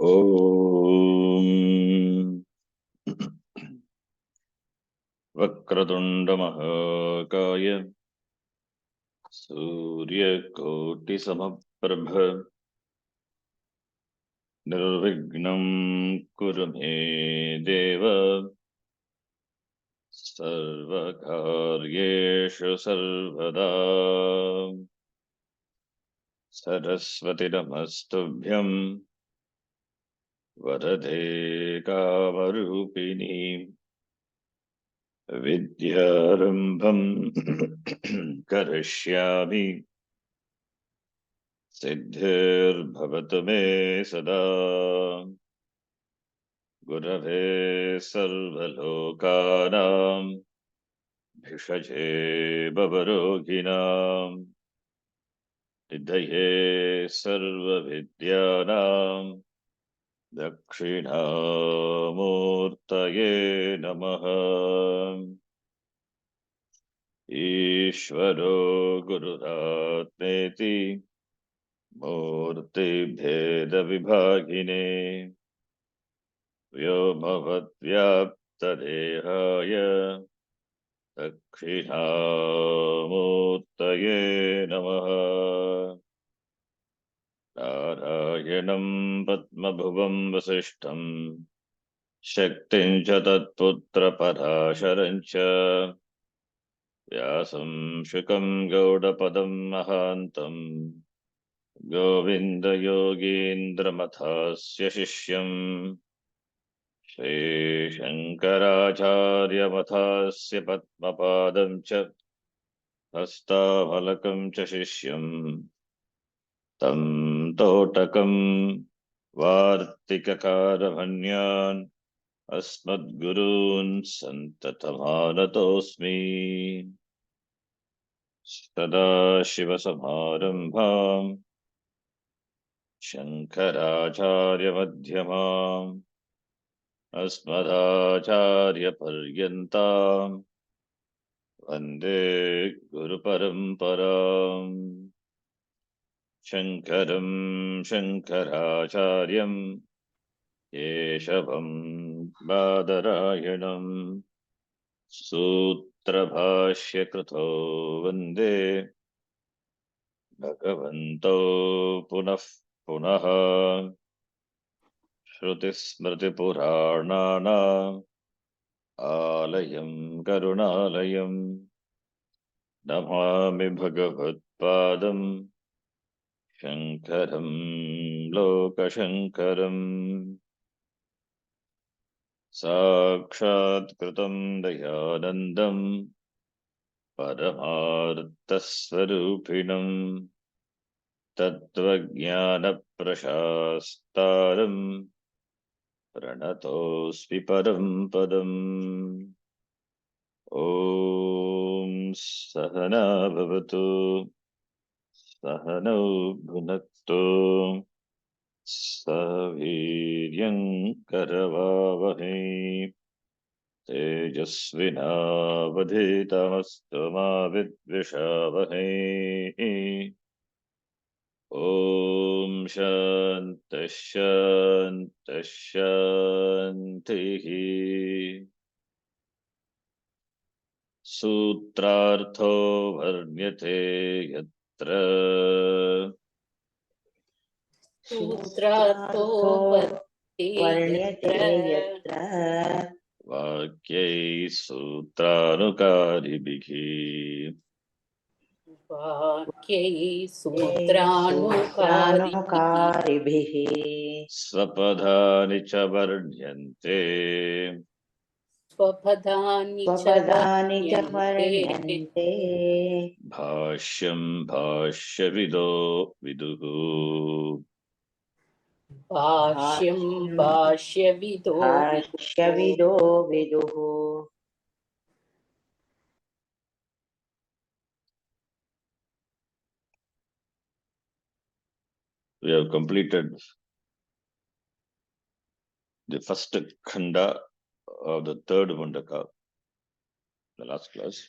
Om Vakratunda Mahakaya Surya Koti Samaprabha Nirvignam Kurume Deva Sarvakaryeshu Sarvada Saraswati Namastubhyam Varade Kamarupini Vidyarambham Karishyami Siddhir me sada Gurave sarvalokanam Bhishaje bhavaroginam Nidhaye sarvavidyanam Dakshinamurtaye namaha Ishvaro Gururatmeti Murti Bheda Vibhagine Vyomavatyaptadehaya Dakshinamurtaye namaha Narayanam Padmabhuvam Vasishtam Shaktin cha Tatputra Parasharam cha Vyasam Shukam Gaudapadam Mahantam Govinda Yogindra Mathasya Shishyam Shri Shankaracharya Mathasya Padmapadam cha Hastavalakam cha Shishyam Tam Totakam Vartikakaravanyaan Asmadgurun Santatamaratosmi Sadashivasamarambham Shankaracharya Madhyamam Asmadacharya Paryantam Vande Guru Paramparam Shankaram Shankaracharyam Keshavam Badarayanam Sutra Bhashya Krito Vande Bhagavanto Punah Punaha Shruti Smriti Puranana Alayam Karunalayam Namami Bhagavat Padam Shankaram Lokashankaram Sakshat Kritam Dayanandam Paramarthasvarupinam Tattvajnana Prashastaram Pranatosmi Param Padam Om Sahana Bhavatu Sahano Bhunaktu Saviryam Karavavahe Tejasvinavadhitamastu ma vidvishavahe Om Shanti Shanti Shanti Sutrartho Varnyate Yatra Sutrartho Varnyate yatra Vakyai Sutranukaribihi Vakyai Sutranukaribihi Svapadhani cha varnyante Swapadhani cha Swapadhani cha varnyante varnyante Bhashyam Bhashyavido Viduhu Bhashyam Bhashyam Bhashyavido Viduhu Bhashyavido viduhu. We have completed the first khanda of the third Mundaka, the last class.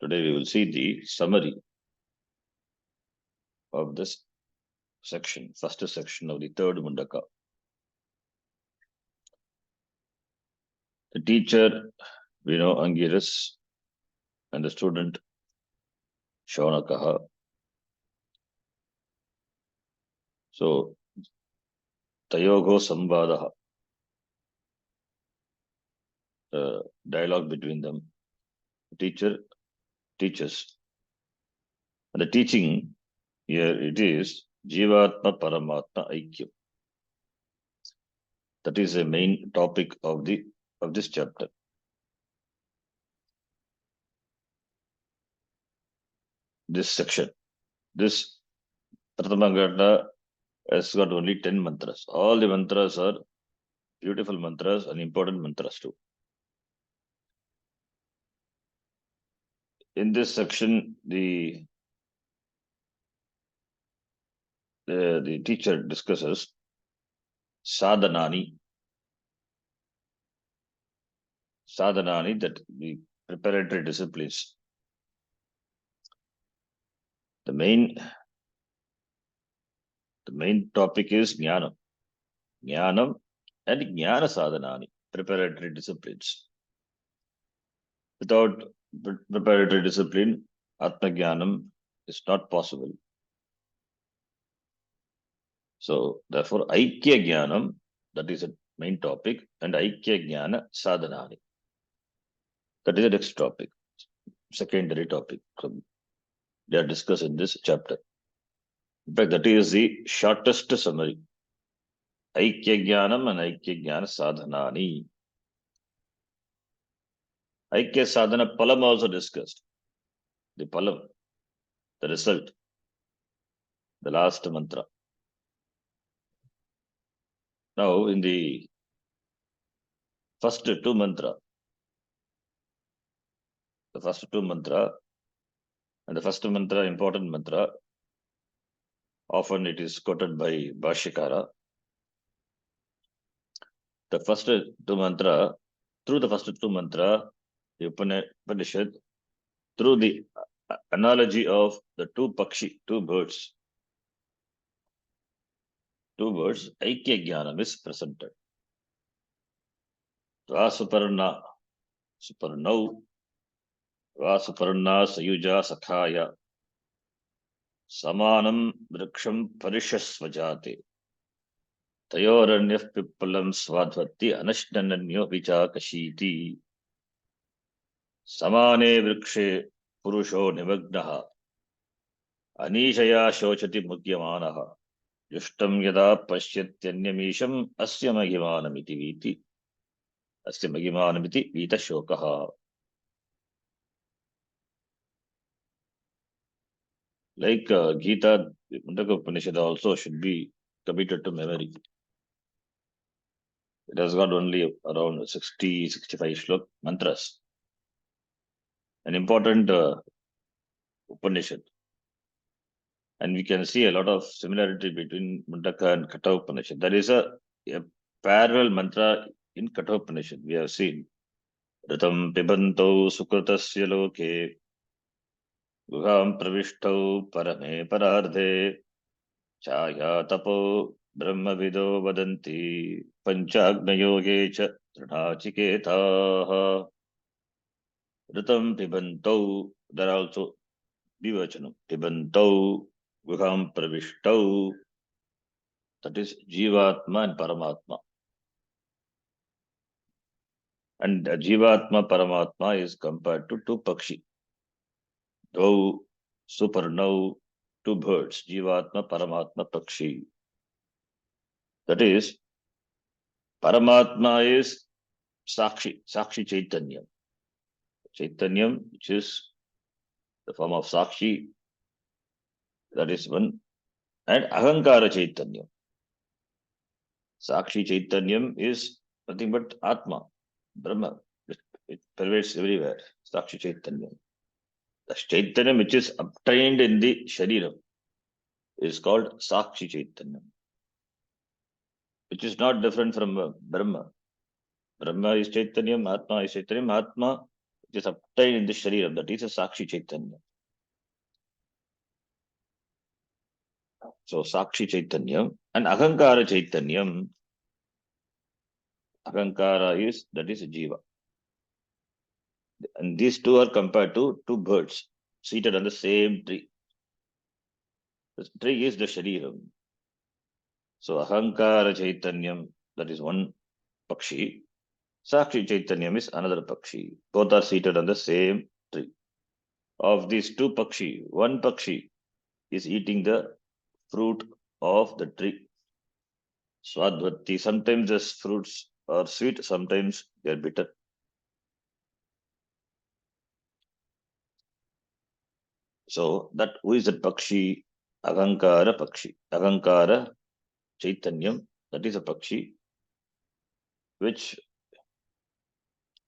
Today we will see the summary of this section, first section of the third Mundaka. The teacher, we know Angiras, and the student Shaunakaha. So, Tayogo Samvadaha, dialogue between them. The teacher teaches. And the teaching here it is Jivatma Paramatma Aikyam. That is the main topic of this chapter. This section. This Prathamagata has got only 10 mantras. All the mantras are beautiful mantras and important mantras too. In this section, the teacher discusses sadhanani, that the preparatory disciplines. The main topic is jnanam and jnana sadhanani, preparatory disciplines. Without preparatory discipline, atma jnanam is not possible. So therefore, aikya jnanam, that is the main topic, and aikya jnana sadhanani, that is the next topic, secondary topic. So they are discussed in this chapter. In fact, that is the shortest summary. Aikya jnanam and aikya jnana sadhanani. Aikya sadhana palam also discussed. The palam, the result, the last mantra. Now, in the first two mantra, and the first mantra, important mantra, often it is quoted by Bhashyakara. The first two mantra, through the first two mantra, the Upanishad, through the analogy of the two birds, Aikya Jnanam is presented. Vasuparna, Suparnau, Vasuparna Sayuja Sakhaya, Samanam Vriksham Parishasvajate, Tayoranyaf Pippalam Svadvati Anashtananyo Vichakashiti, Samane Vrikshe Purusho Nivagnaha, Anishaya Shochati Mugyamanaha, Yushtam Yada Pasyatyanyamisham Asya Magimanamiti Vita Shokaha. Like Gita, Mundaka Upanishad also should be committed to memory. It has got only around 65 shlok mantras. An important Upanishad. And we can see a lot of similarity between Mundaka and Katha Upanishad. There is a parallel mantra in Katha Upanishad. We have seen Ritam Pibanto Sukrutasya Loke Guham Pravishto Parame Parardhe Chaya Tapo Brahma Vido Vadanti Panchagna Yoge Cha Trinachiketaha Ritam Pibanto. There are also Vivachanam Pibanto Guham Pravishto, that is Jivatma and Paramatma. And Jivatma Paramatma is compared to two Pakshi. Dau Suparnau, two birds, Jivatma Paramatma Pakshi. That is, Paramatma is Sakshi Chaitanyam. Chaitanyam, which is the form of Sakshi, that is one, and Ahankara Chaitanyam. Sakshi Chaitanyam is nothing but Atma, Brahma. It pervades everywhere. Sakshi Chaitanyam. The Chaitanyam which is obtained in the Shariram is called Sakshi Chaitanyam, which is not different from Brahma. Brahma is Chaitanyam, Atma is Chaitanyam. Atma which is obtained in the Shariram, that is a Sakshi Chaitanyam. So Sakshi Chaitanyam and Ahankara Chaitanyam. Ahankara that is Jiva. And these two are compared to two birds seated on the same tree. The tree is the Shariram. So Ahankara Chaitanyam, that is one Pakshi. Sakshi Chaitanyam is another Pakshi. Both are seated on the same tree. Of these two Pakshi, one Pakshi is eating the fruit of the tree. Swadvati. Sometimes the fruits are sweet, sometimes they are bitter. So that who is that Pakshi? Ahankara Pakshi. Ahankara Chaitanyam, that is a Pakshi, which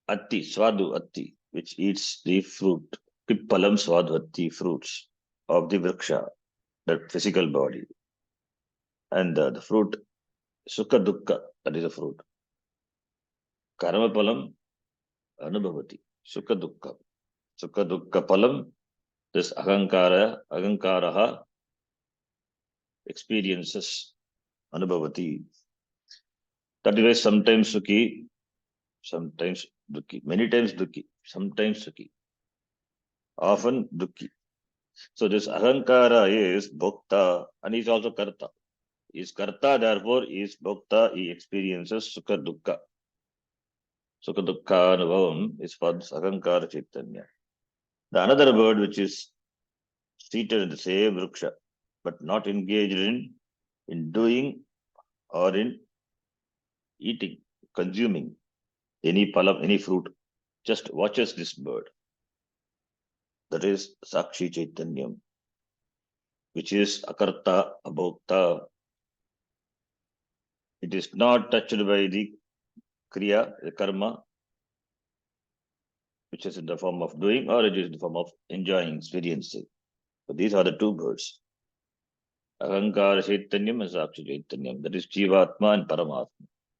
Atti, Swadu Atti, which eats the fruit, Pippalam Swadvati fruits of the Vriksha, the physical body. And the fruit, Sukha Dukkha, that is a fruit. Karmapalam Anubhavati, Sukha Dukkha. Sukha Dukkha Palam, this Ahankaraha experiences Anubhavati. That is why sometimes Sukhi, sometimes Dukhi, many times Dukhi, sometimes Sukhi, often Dukhi. So this Ahankara is Bhokta and he is also Karta. He is Karta, therefore he is Bhokta, he experiences Sukha Dukkha. Sukha Dukkha Anubhavam is for this Ahankara Chaitanya. The another bird which is seated in the same Vriksha, but not engaged in doing or in eating, consuming any palam, any fruit, just watches this bird. That is Sakshi Chaitanyam, which is Akarta, Abhokta. It is not touched by the Kriya, the Karma, which is in the form of doing, or it is in the form of enjoying, experiencing. So these are the two birds. Ahankara Chaitanyam and Sakshi Chaitanyam. That is Jivatma and Paramatma.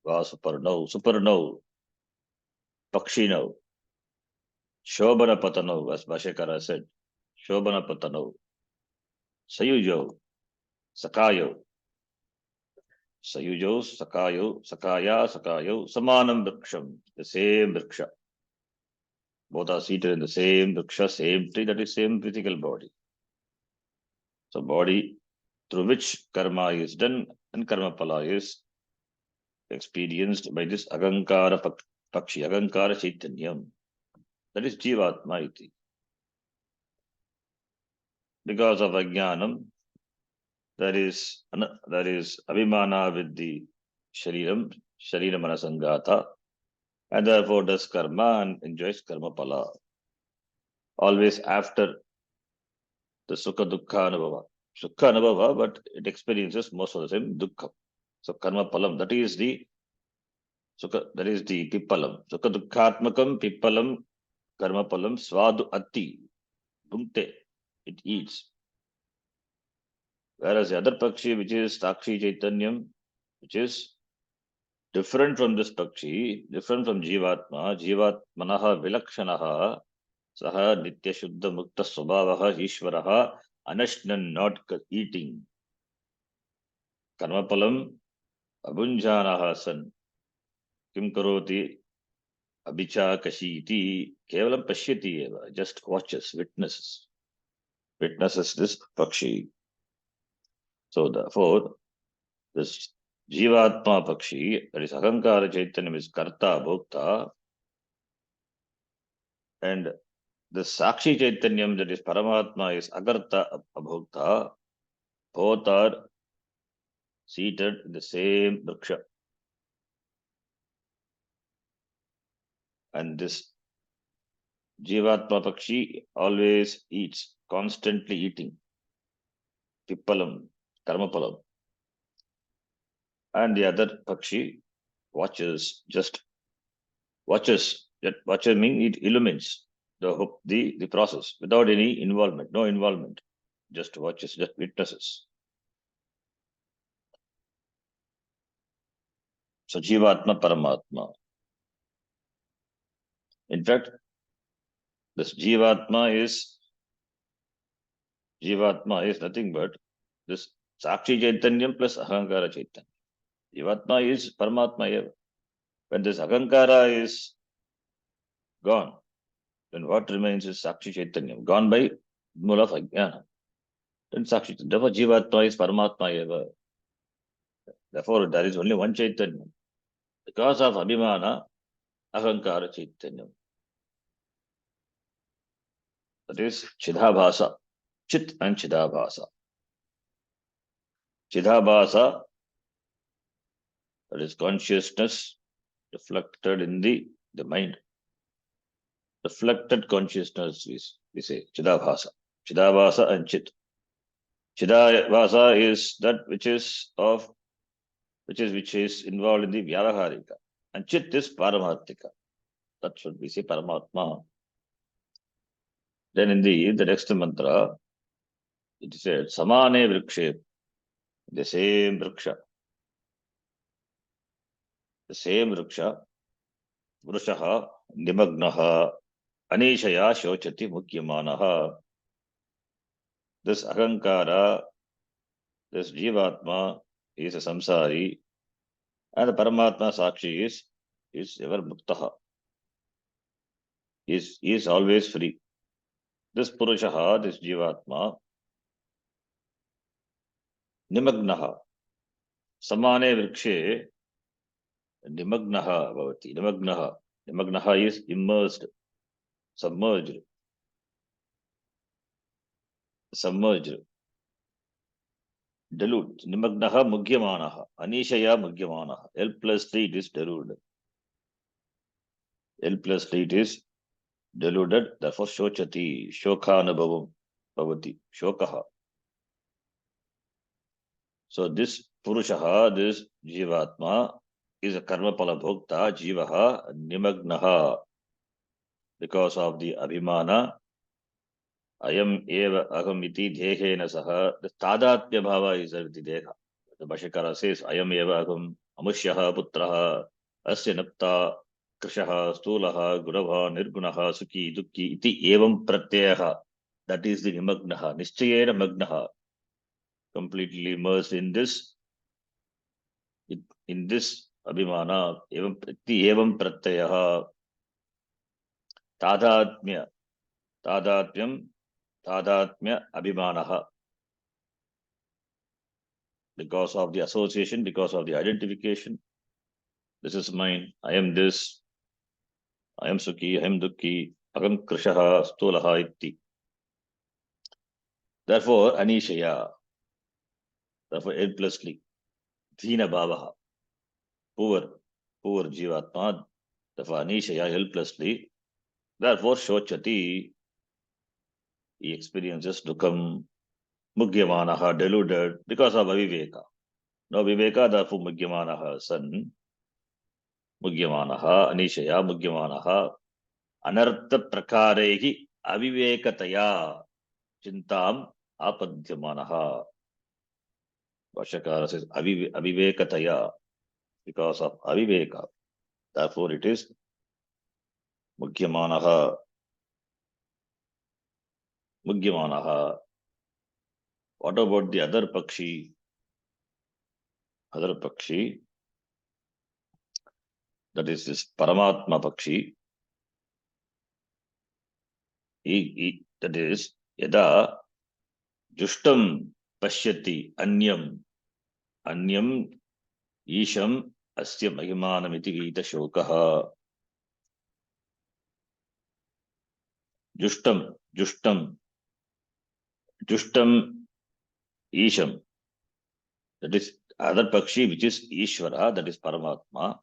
Vasuparnau, Suparnau, Pakshinau, Shobhana Patanau, as Bhashakara said. Shobhana Patanau, Sayujo, Sakayo, Sayujo, Sakayo, Sakaya, Sakayo, Samanam Vriksham, the same Vriksha. Both are seated in the same Vriksha, same tree, that is same physical body. So body through which karma is done and karma pala is experienced by this Agankara Pakshi, Agankara Chaitanyam. That is Jivatma iti. Because of Ajnanam, there is Abhimana with the Shariram, Sharira Manasangata, and therefore does karma and enjoys karma pala. Always after the Sukha Dukkha Anubhava. Sukha Anubhava, but it experiences most of the same Dukkha. So karma palam, that is the Sukha, that is the Pippalam. Sukha Dukkhatmakam Pippalam Karma Palam Swadu Atti. Bhukte. It eats. Whereas the other Pakshi, which is Sakshi Chaitanyam, which is different from this Pakshi, different from Jivatma, Jivatmanaha Vilakshanaha, Saha Nitya Shuddha Mukta Swabhavaha Ishvaraha, Anashnan, not eating. Karmapalam Abunjanaha San, Kim Karoti Abhicha Kashiti, Kevalam Pashyati eva, just watches, witnesses this Pakshi. So therefore, this Jivatma Pakshi, that is Ahankara Chaitanyam, is Karta, Bhokta, and the Sakshi Chaitanyam, that is Paramatma, is Agarta, Abhokta. Both are seated in the same Vriksha. And this Jivatma Pakshi always eats, constantly eating. Pippalam, Karmapalam. And the other Pakshi watches, just watches. That watches means it illumines the process without any involvement, no involvement. Just watches, just witnesses. So Jivatma Paramatma. In fact, this Jivatma is nothing but this Sakshi Chaitanyam plus Ahankara Chaitanya. Jivatma is Paramatma eva. When this Ahankara is gone, then what remains is Sakshi Chaitanyam, gone by Mula of Ajnana. Then Sakshi, therefore Jivatma is Paramatma eva. Therefore there is only one Chaitanya. Because of Abhimana, Ahankara Chaitanyam. That is Chidabhasa. Chit and Chidabhasa. Chidabhasa, that is consciousness reflected in the mind. Reflected consciousness, we say, Chidabhasa. Chidabhasa and Chit. Chidabhasa is that which is involved in the Vyavaharika. And Chit is Paramarthika. That's what we say, Paramatma. Then in the next mantra, it is said, Samane Vrikshe, the same Vriksha. The same Vriksha, Vrushaha, Nimagnaha, Anishaya, Shochati, Mukyamanaha. This Ahankara, this Jivatma is a samsari, and the Paramatma Sakshi is ever Muktaha. He is always free. This Purushaha, this Jivatma, Nimagnaha, Samane Vrikshe, Nimagnaha Bhavati. Nimagnaha is immersed, submerged. Deluded. Nimagnaha Mugyamanaha. Anishaya Mugyamanaha. L plus 3 it is deluded. L plus 3 it is deluded. Therefore Shochati. Shokhanabhavam Bhavati. Shokaha. So this Purushaha, this Jivatma, is a karma pala bhokta, Jivaha, Nimagnaha. Because of the Abhimana, Ayam eva aham iti dhehena saha, the Tadatmya bhava is with the Deha. The Bhashakara says, Ayam eva aham amushyaha putraha, asya napta, krishaha, stulaha, gurava, nirgunaha, sukhi, dukhi, iti evam pratyaha. That is the Nimagnaha, Nischayena Magnaha. Completely immersed in this Abhimana, evam pratyaha, Tadatmya, Tadatmya Abhimanaha. Because of the association, because of the identification. This is mine. I am this. I am Sukhi. I am Dukhi. Aham Krishaha Stulaha Iti. Therefore, Anishaya. Therefore, helplessly. Dhina Bhavaha. Poor Jivatma. Therefore, Anishaya helplessly. Therefore, Shochati. He experiences Dukam. Mugyamanaha, deluded because of Aviveka. No Viveka, therefore Mugyamanaha, son. Mugyamanaha, Anishaya, Mugyamanaha, Anartha Prakarehi, Avivekataya, Chintam, Apadhyamanaha. Bhashakara says Avivekataya, because of Aviveka. Therefore it is Mugyamanaha. What about the other Pakshi? Other Pakshi, that is this Paramatma Pakshi. That is Yada Jushtam Pashyati Anyam Isham Asya Mahimanamiti Gita Shokaha. Jushtam Isham. That is other Pakshi, which is Ishvara, that is Paramatma.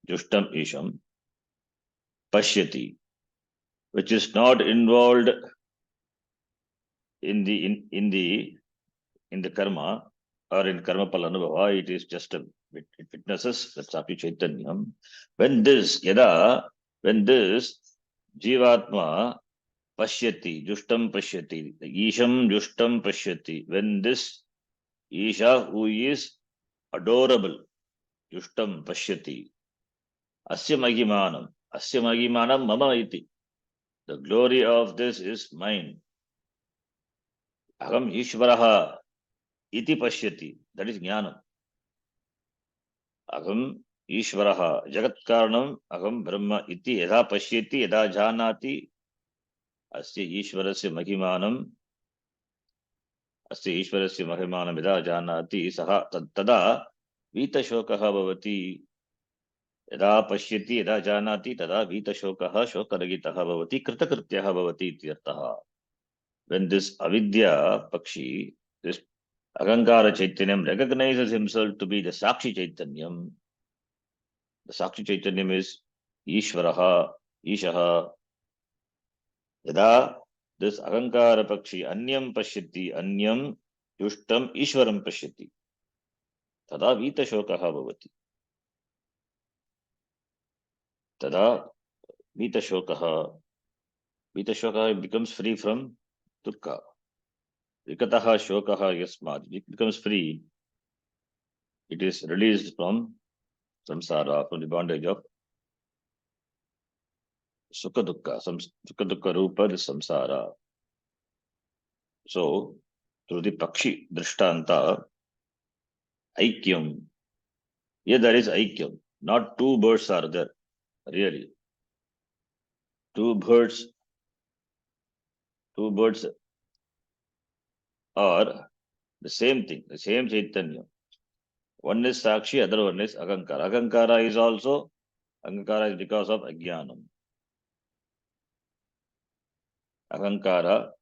Jushtam Isham Pashyati, which is not involved in the karma or in karma palanubhava. It is just it witnesses that Sakshi Chaitanyam. When this Jivatma Pashyati, Jushtam Pashyati, Isham Jushtam Pashyati, when this Isha who is adorable, Jushtam Pashyati, Asya Magimanam Mama Iti. The glory of this is mine. Aham Ishvaraha iti pashyati. That is jnanam. Aham Ishvaraha Jagat Karanam Aham Brahma iti yada pashyati yada janati asya Ishvarasya Mahimanam अस्ति ईश्वरस्य महिमानं यदा जानाति सः तदा वीतशोकः भवति यदा पश्यति यदा जानाति तदा वीतशोकः शोकरहितः भवति कृतकृत्यः भवति इत्यर्थः when this avidya pakshi this ahankara chaitanyam recognizes himself to be the sakshi chaitanyam, the sakshi chaitanyam is ishvaraha ishaha yada this ahankara pakshi anyam pashyati anyam yushtam ishvaram pashyati तदा वीतशोकः भवति तदा वीतशोकः becomes free from dukkha vikatah shokah yasmat it becomes free, it is released from samsara, from the bondage of sukha dukkha sukha dukkha rupa is samsara. So through the pakshi drishtanta aikyam, here there is aikyam, not two birds are there really, two birds are the same thing, the same chaitanya. One is sakshi, other one is ahankara. Ahankara is also ahankara is because of ajnanam. Ahankara,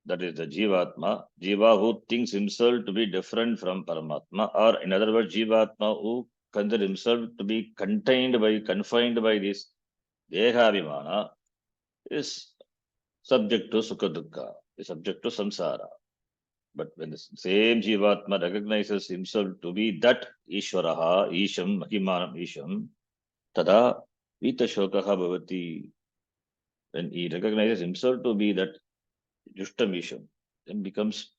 that is the jivatma, jiva who thinks himself to be different from Paramatma, or in other words, jivatma who considers himself to be confined by this dehabhimana, is subject to sukha dukkha, is subject to samsara. But when the same jivatma recognizes himself to be that Ishvaraha, Isham, Mahimanam Isham, tada vitashokaha bhavati. When he recognizes himself to be that Jushtam Isham, then becomes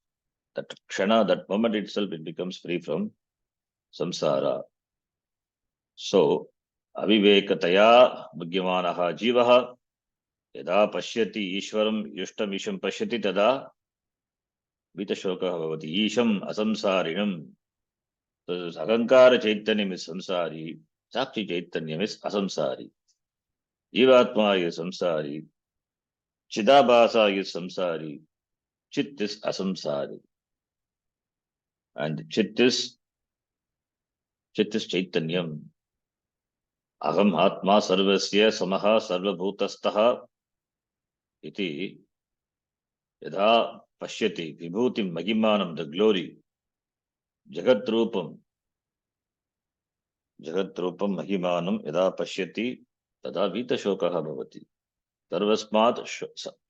that kshana, that moment itself, it becomes free from samsara. So, avivekataya bhugyamanaha jivaha yada pashyati ishvaram yushtam isham pashyati tada vitashokaha bhavati isham asamsarinam. So, this ahankara chaitanyam is samsari, sakshi chaitanyam is asamsari. Jivatma is samsari, chidabhasa is samsari, chit is asamsari. And chit is chaitanyam. Aham atma sarvasya samaha sarvabhutastha iti yadha pashyati vibhutim magimanam, the glory, jagat rupam magimanam yadha pashyati tada vita shokaha bhavati. Sarvasmat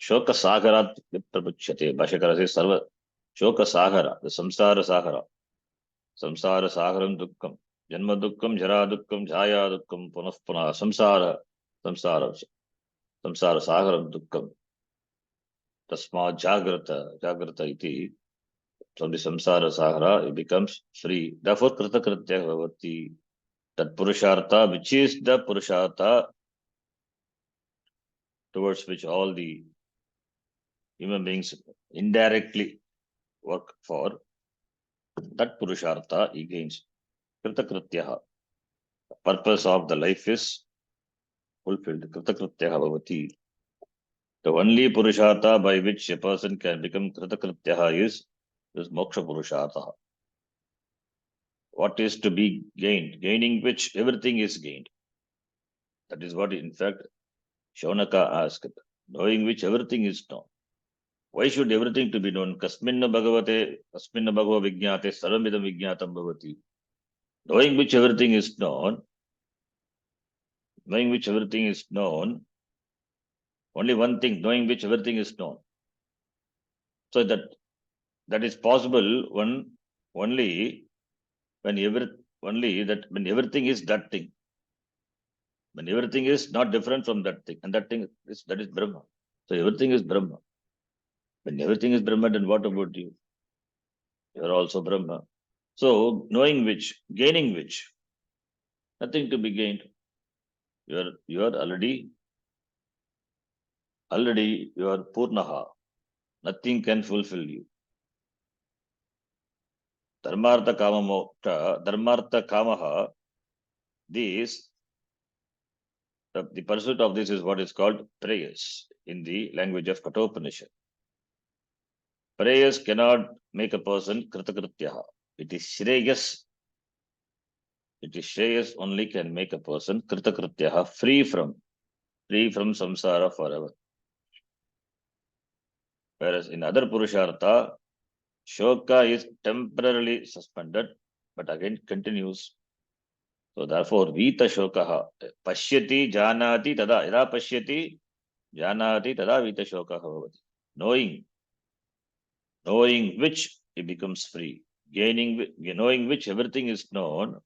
shoka sagarat prapuchyate. Bhashyakara says sarva shoka sagara, the samsara sagaram dukkam, janma dukkam, jara dukkam, jaya dukkam, punah punah, samsara sagaram dukkam. Tasma jagrata iti. From the samsara sahara, it becomes free. Therefore, kritakritya bhavati. That purushartha, which is the purushartha towards which all the human beings indirectly work for, that purushartha he gains. Kritakritya. The purpose of the life is fulfilled. Kritakritya bhavati. The only purushartha by which a person can become kritakritya is moksha purushartha. What is to be gained, gaining which everything is gained. That is what, in fact, Shaunaka asked, knowing which everything is known. Why should everything to be known? Kasminna bhagava vijñāte sarvamidam vijñātam bhavati. Knowing which everything is known, only one thing, knowing which everything is known. So that is possible only when everything is that thing. When everything is not different from that thing, and that is Brahma. So everything is Brahma. When everything is Brahma, then what about you? You are also Brahma. So knowing which, gaining which, nothing to be gained. You are already you are Purnaha. Nothing can fulfill you. Dharmartha Kama Moksha, Dharmartha Kamaha, these, the pursuit of this is what is called prayers in the language of Kathopanishad. Prayers cannot make a person kritakrityaha. It is Shreyas. It is Shreyas only can make a person kritakrityaha, free from samsara forever. Whereas in other Purushartha, Shoka is temporarily suspended, but again continues. So therefore, Vita Shokaha, Pashyati Janati Tada, Yada Pashyati Janati Tada Vita Shokaha Bhavati. Knowing which he becomes free. Knowing which everything is known,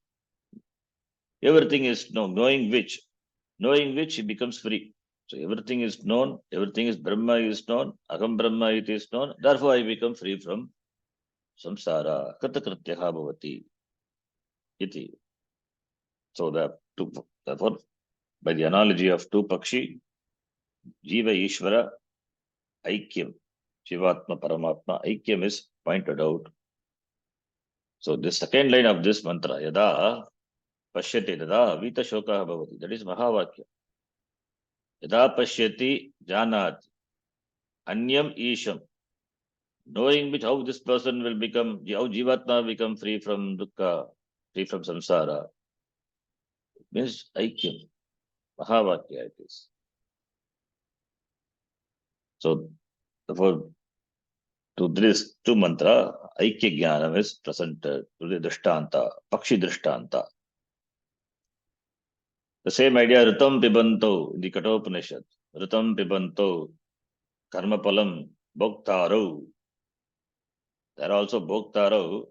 knowing which he becomes free. So everything is known, everything is Brahma is known, Aham Brahma it is known, therefore I become free from samsara, kritakrityaha bhavati. Iti. So therefore, by the analogy of two Pakshi, Jiva Ishvara, Aikyam, Shivatma Paramatma, Aikyam is pointed out. So the second line of this mantra, Yada Pashyati Tada Vita Shokaha Bhavati, that is Mahavakya. Yada Pashyati Janati Anyam Isham, knowing which how this person will become, how Jivatma become free from dukkha, free from samsara, means Aikyam, Mahavakya it is. So therefore, to this two mantra, Aikya Jnanam is presented to the Drishtanta, Pakshi Drishtanta. The same idea, Ritam Pibanto, in the Kathopanishad. Ritam Pibanto, Karmapalam, Bhoktaro. There also Bhoktaro.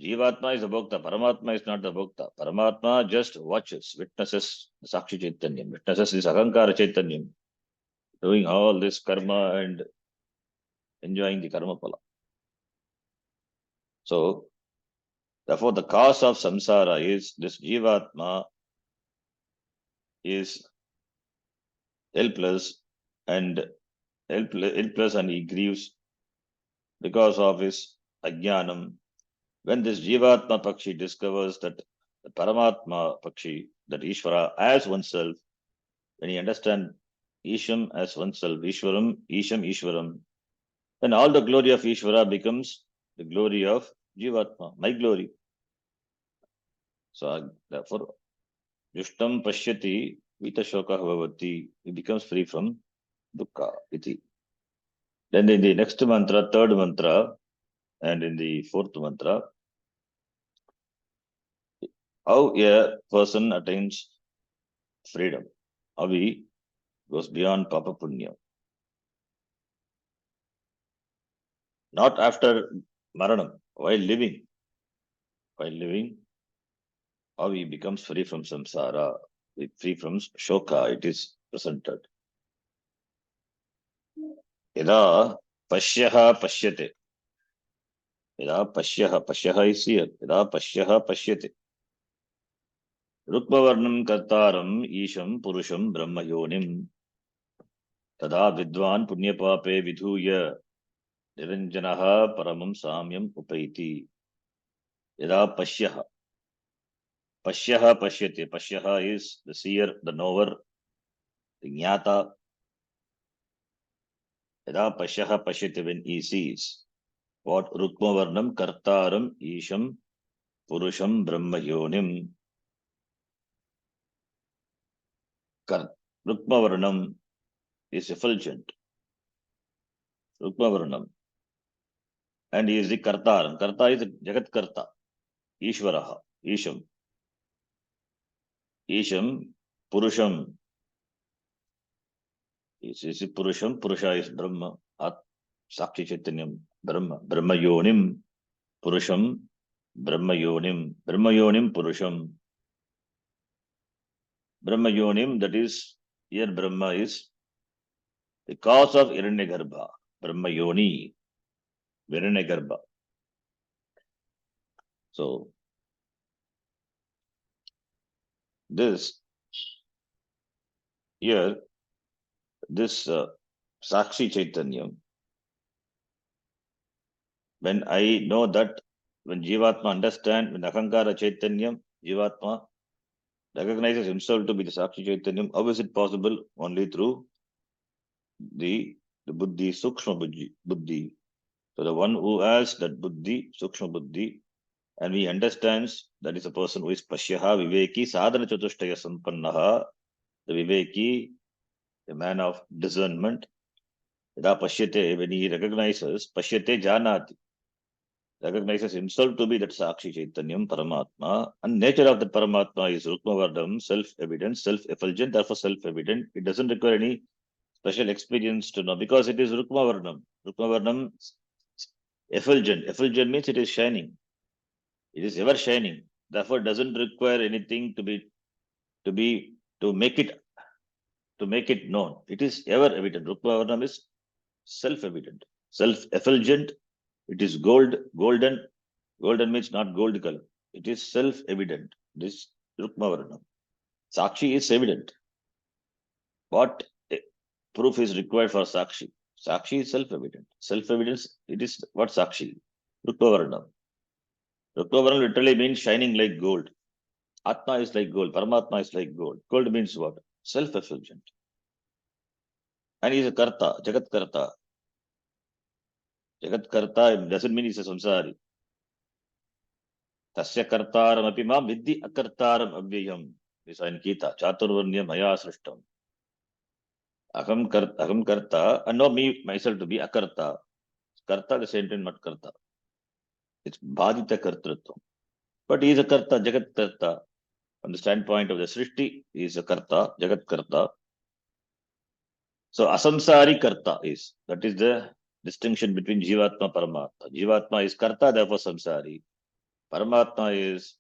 Jivatma is a Bhokta, Paramatma is not the Bhokta. Paramatma just watches, witnesses the Sakshi Chaitanyam, witnesses this Ahankara Chaitanyam, doing all this karma and enjoying the karma pala. So, therefore, the cause of samsara is this Jivatma is helpless and he grieves because of his ajnanam. When this Jivatma Pakshi discovers that the Paramatma Pakshi, that Ishvara as oneself, when he understands Isham as oneself, Ishwaram, Isham, Ishwaram, then all the glory of Ishvara becomes the glory of Jivatma, my glory. So therefore, Yushtam Pashyati Vita Shoka Bhavati, he becomes free from dukkha. Iti. Then in the next mantra, third mantra, and in the fourth mantra, how a person attains freedom, how he goes beyond Papa Punya. Not after Maranam, while living, how he becomes free from samsara, free from shoka, it is presented. Yada Pashyaha Pashyate. Yada Pashyaha is here. Yada Pashyaha Pashyate. Rukmavarnam Kartaram Isham Purusham Brahma Yonim. Tada Vidwan Punyapape Vidhuya Niranjanaha Paramam Samyam Upaiti. Yada Pashyaha. Pashyaha Pashyate. Pashyaha is the seer, the knower, the jnata. Yada Pashyaha Pashyate, when he sees. What? Rukmavarnam Kartaram Isham Purusham Brahma Yonim. Rukmavarnam is effulgent. Rukmavarnam. And he is the Kartaram. Karta is Jagat Karta. Ishvaraha. Isham. Isham. Purusham. Is Purusham. Purusha is Brahma. Sakshi Chaitanyam. Brahma. Brahma Yonim. Purusham. Brahma Yonim. Brahma Yonim. Purusham. Brahma Yonim, that is, here Brahma is the cause of Hiranyagarbha. Brahma Yoni. Hiranyagarbha. So, this here, this Sakshi Chaitanyam, when I know that when Jivatma understands, when Ahankara Chaitanyam, Jivatma recognizes himself to be the Sakshi Chaitanyam, how is it possible? Only through the Buddhi, Sukshma Buddhi. So the one who has that Buddhi, Sukshma Buddhi, and he understands that is a person who is Pashyaha, Viveki, Sadhana Chatushtaya Sampannaha, the Viveki, the man of discernment. Yada Pashyate, when he recognizes, Pashyate Janati, recognizes himself to be that Sakshi Chaitanyam, Paramatma, and nature of the Paramatma is Rukmavardham, self-evident, self-effulgent, therefore self-evident. It doesn't require any special experience to know because it is Rukmavardham. Rukmavardham, effulgent. Effulgent means it is shining. It is ever shining. Therefore, it doesn't require anything to make it known. It is ever evident. Rukmavardham is self-evident, self-effulgent. It is golden. Golden means not gold color. It is self-evident. This Rukmavarnam. Sakshi is evident. What proof is required for Sakshi? Sakshi is self-evident. Self-evidence, it is what Sakshi? Rukmavarnam. Rukmavarnam literally means shining like gold. Atma is like gold. Paramatma is like gold. Gold means what? Self-effulgent. And he is a Karta, Jagat Karta. Jagat Karta doesn't mean he's a samsari. Tasya kartaram api mam vidhi akartaram avyayam. This is in Gita. Chaturvarnyam maya srishtam. Aham karta, and know me myself to be akarta. Karta, the same time, not karta. It's bhadita kartrutvam. But he is a karta, jagat karta. From the standpoint of the srishti, he is a karta, jagat karta. So asamsari karta is. That is the distinction between Jivatma Paramatma. Jivatma is karta, therefore samsari. Paramatma is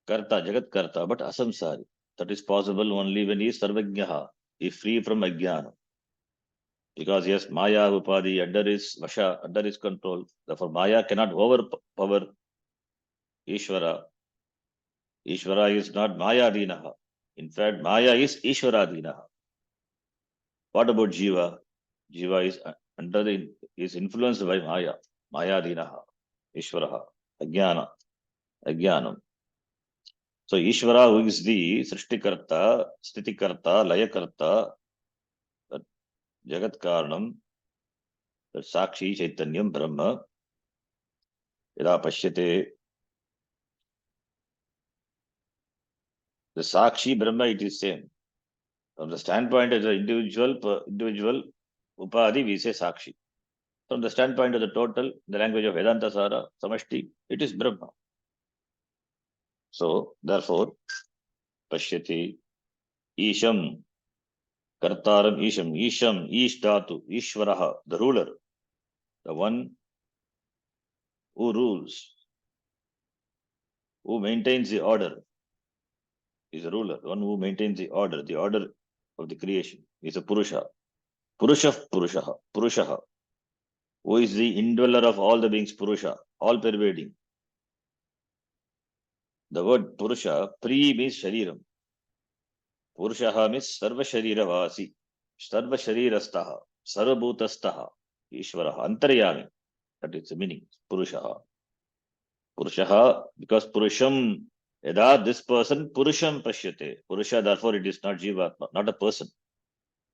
karta, jagat karta, but asamsari. That is possible only when he is sarvajnaha. He is free from ajnana. Because yes, Maya Upadhi under his Vasha, under his control. Therefore, Maya cannot overpower Ishvara. Ishvara is not Maya Dinaha. In fact, Maya is Ishvara Dinaha. What about Jiva? Jiva is is influenced by Maya. Maya Dinaha. Ishvaraha. Ajnana. Ajnanam. So Ishvara, who is the Srishtikarta, Stitikarta, Layakarta, Jagat Karanam, that Sakshi Chaitanyam Brahma, Yada Pashyate, the Sakshi Brahma, it is same. From the standpoint of the individual Upadhi, we say Sakshi. From the standpoint of the total, the language of Vedanta Sara, Samashti, it is Brahma. So, therefore, Pashyati, Isham, Kartaram Isham, Ish Dhatu, Ishvaraha, the ruler, the one who rules, who maintains the order, is a ruler, the one who maintains the order of the creation, is a Purusha. Purushaha, who is the indweller of all the beings, Purusha, all pervading. The word Purusha, Pri means Shariram. Purushaha means Sarva Shariravasi, Sarva Sharirastaha, Sarva Bhutastaha, Ishvaraha, Antaryami. That is the meaning, Purushaha. Purushaha, because Purusham, Yada, this person, Purusham Pashyate. Purusha, therefore, it is not Jivatma, not a person.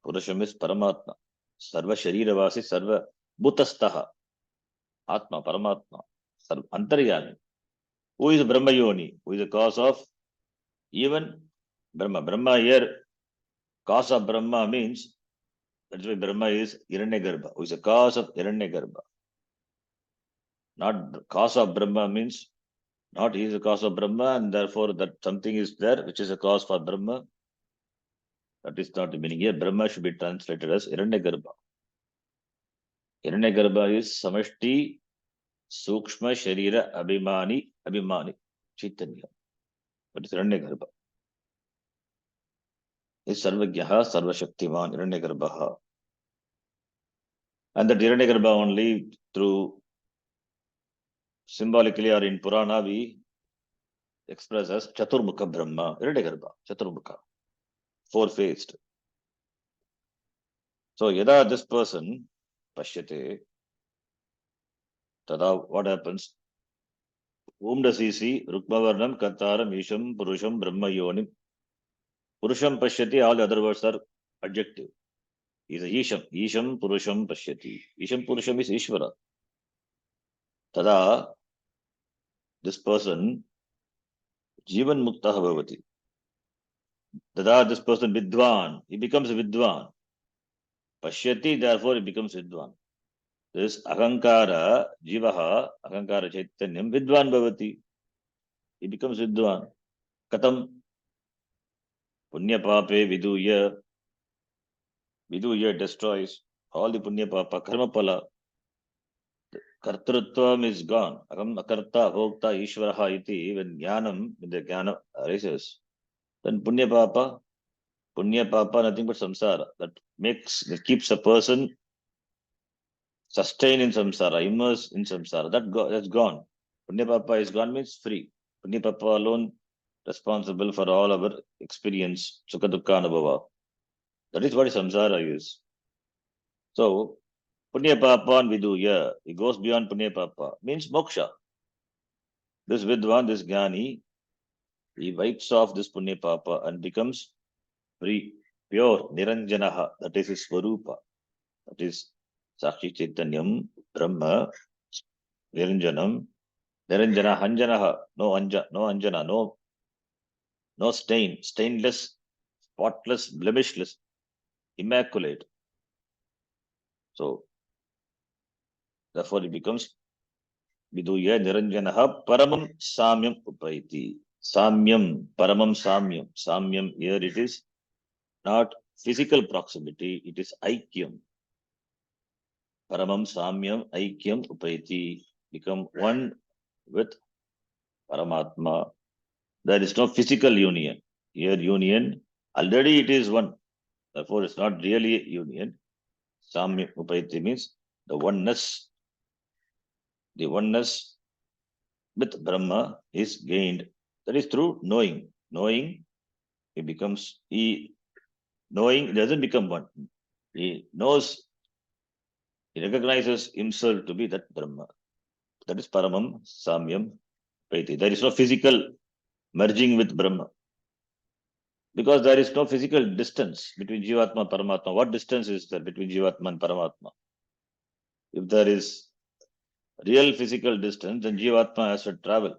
Purusham is Paramatma. Sarva Shariravasi, Sarva Bhutastaha, Atma, Paramatma, Sarva Antaryami. Who is Brahma Yoni? Who is the cause of even Brahma? Brahma here, cause of Brahma means, that's why Brahma is Hiranyagarbha, who is the cause of Hiranyagarbha. Not the cause of Brahma means, not he is the cause of Brahma, and therefore that something is there which is a cause for Brahma. That is not the meaning here. Brahma should be translated as Hiranyagarbha. Hiranyagarbha is Samashti Sukshma Sharira Abhimani Chaitanya. That is Hiranyagarbha. Is Sarvagyaha Sarvashaktiman Hiranyagarbha. And the Hiranyagarbha only through symbolically or in Purana we express as Chaturmukha Brahma, Hiranyagarbha, Chaturmukha, four-faced. So Yada this person, Pashyate, Tada, what happens? Whom does he see? Rukmavarnam, Kartaram, Isham, Purusham, Brahma Yonim. Purusham Pashyati, all the other words are adjective. He is a Isham. Isham Purusham Pashyati. Isham Purusham is Ishvara. Tada, this person, Jivan Muktaha Bhavati. Tada, this person Vidwan. He becomes a Vidwan. Pashyati, therefore he becomes Vidwan. This Ahankara, Jivaha, Ahankara Chaitanyam, Vidwan Bhavati. He becomes Vidwan. Katam, Punya Pape Viduya. Viduya destroys all the Punya Papa, Karma Pala. Kartrutvam is gone. Aham Akarta, Bhokta, Ishvaraha iti. When Jnanam, when the Jnana arises, then Punya Papa, nothing but samsara. That keeps a person sustained in samsara, immersed in samsara. That's gone. Punya Papa is gone means free. Punya Papa alone responsible for all our experience, Sukha Dukkha Anubhava. That is what samsara is. So, Punya Papa and Viduya, it goes beyond Punya Papa, means moksha. This Vidwan, this Jnani, he wipes off this Punya Papa and becomes free, pure, Niranjanaha, that is his Swarupa. That is Sakshi Chaitanyam, Brahma, Niranjanam, Niranjana, Hanjanaha, no Anjana, no stain, stainless, spotless, blemishless, immaculate. So, therefore he becomes Viduya Niranjanaha Paramam Samyam Upaiti. Samyam, Paramam Samyam. Samyam, here it is not physical proximity, it is Aikyam. Paramam Samyam Aikyam Upaiti. Become one with Paramatma. There is no physical union. Here union, already it is one. Therefore, it's not really union. Samyam Upaiti means the oneness. The oneness with Brahma is gained. That is through knowing. Knowing, knowing doesn't become one. He knows, he recognizes himself to be that Brahma. That is Paramam Samyam Paiti. There is no physical merging with Brahma. Because there is no physical distance between Jivatma and Paramatma. What distance is there between Jivatma and Paramatma? If there is real physical distance, then Jivatma has to travel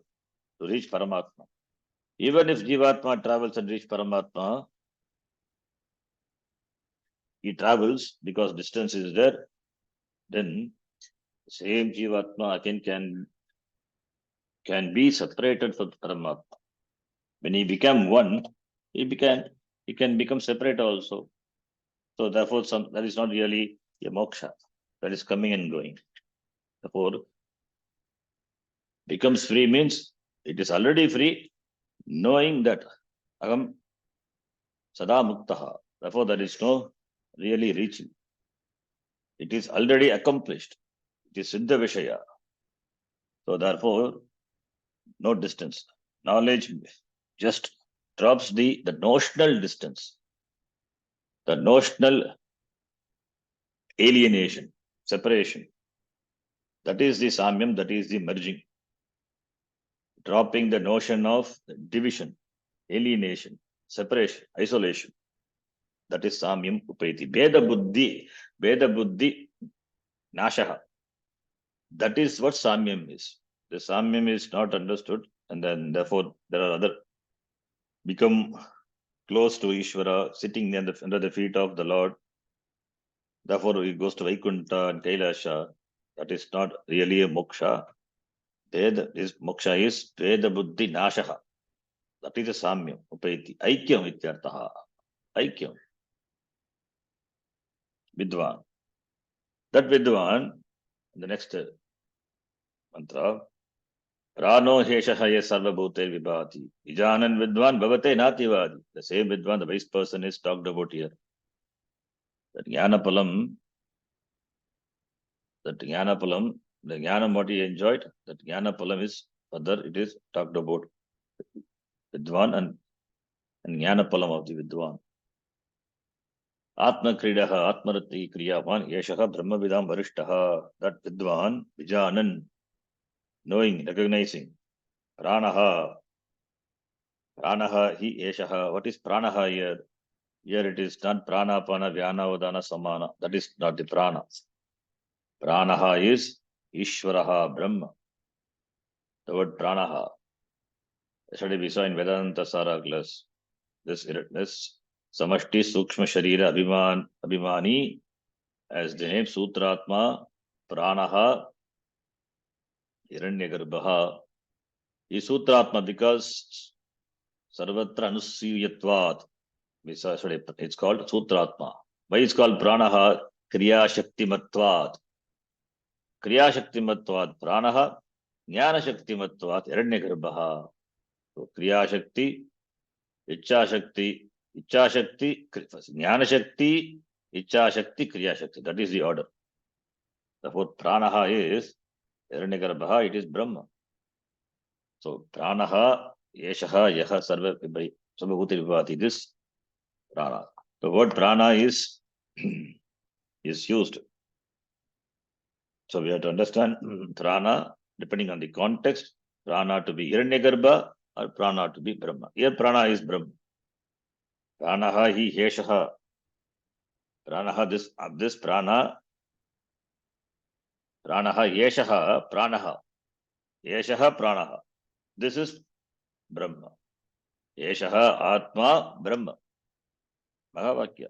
to reach Paramatma. Even if Jivatma travels and reach Paramatma, he travels because distance is there, then same Jivatma again can be separated from Paramatma. When he became one, he can become separate also. So therefore, that is not really a moksha. That is coming and going. Therefore, becomes free means it is already free, knowing that Aham Sada Muktaha. Therefore, there is no really reaching. It is already accomplished. It is Siddha Vishaya. So therefore, no distance. Knowledge just drops the notional distance, the notional alienation, separation. That is the samyam, that is the merging. Dropping the notion of division, alienation, separation, isolation. That is samyam upeti. Veda buddhi, nashaha. That is what samyam is. The samyam is not understood, and then therefore there are other become close to Ishvara, sitting under the feet of the Lord. Therefore, he goes to Vaikunta and Kailasha. That is not really a moksha. Moksha is Veda Buddhi Nashaha. That is a Samyam, Upeti. Aikyam Ityartaha. Aikyam. Vidwan. That Vidwan, the next mantra, Prano Heshahaye Sarvabhute Vibhati. Ijanan Vidwan Bhavate Nativadi. The same Vidwan, the wise person is talked about here. That Jnanapalam, the Jnanam what he enjoyed, that Jnanapalam is further, it is talked about Vidwan and Jnanapalam of the Vidwan. Atma Kridaha, Atmarati Kriyavan, Yeshaha Brahmavidam Varishtaha, that Vidwan, Vijanan, knowing, recognizing, Pranaha. Pranaha hi eshaha. What is pranaha here? Here it is not pranapana, vyana, udana, samana. That is not the prana. Pranaha is Ishvaraha, Brahma. The word pranaha. Yesterday we saw in Vedanta Sara class. This Samashti Sukshma Sharira Abhimani as the name Sutratma, Pranaha, Hiranyagarbha. Is Sutratma because Sarvatra Anusuyatvat. We saw yesterday, it's called Sutratma. Why is called Pranaha? Kriya Shakti Matvat. Kriya Shakti Matvat Pranaha, Jnana Shakti Matvat Hiranyagarbha. So Kriya Shakti, Icha Shakti, Jnana Shakti, Icha Shakti, Kriya Shakti. That is the order. Therefore, Pranaha is Hiranyagarbha, it is Brahma. So Pranaha, Yeshaha, Yaha, Sarvabhuti Vibhati, this Prana. The word Prana is used. So we have to understand Prana, depending on the context, Prana to be Hiranyagarbha or Prana to be Brahma. Here Prana is Brahma. Pranaha hi Yeshaha. Pranaha, this Prana, Pranaha Yeshaha, Pranaha. Yeshaha Pranaha. This is Brahma. Yeshaha Atma Brahma. Mahavakya.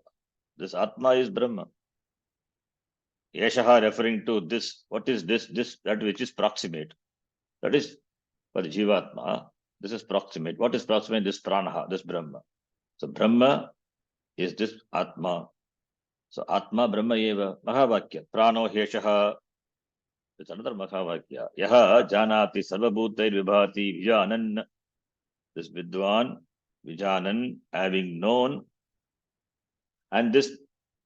This Atma is Brahma. Yeshaha referring to this. What is this? This, that which is proximate. That is for the Jivatma. This is proximate. What is proximate? This Pranaha, this Brahma. So Brahma is this Atma. So Atma Brahma eva. Mahavakya. Prano Yeshaha. It's another Mahavakya. Yaha Janati Sarvabhutai Vibhati Vijanan. This Vidwan, Vijanan, having known, and this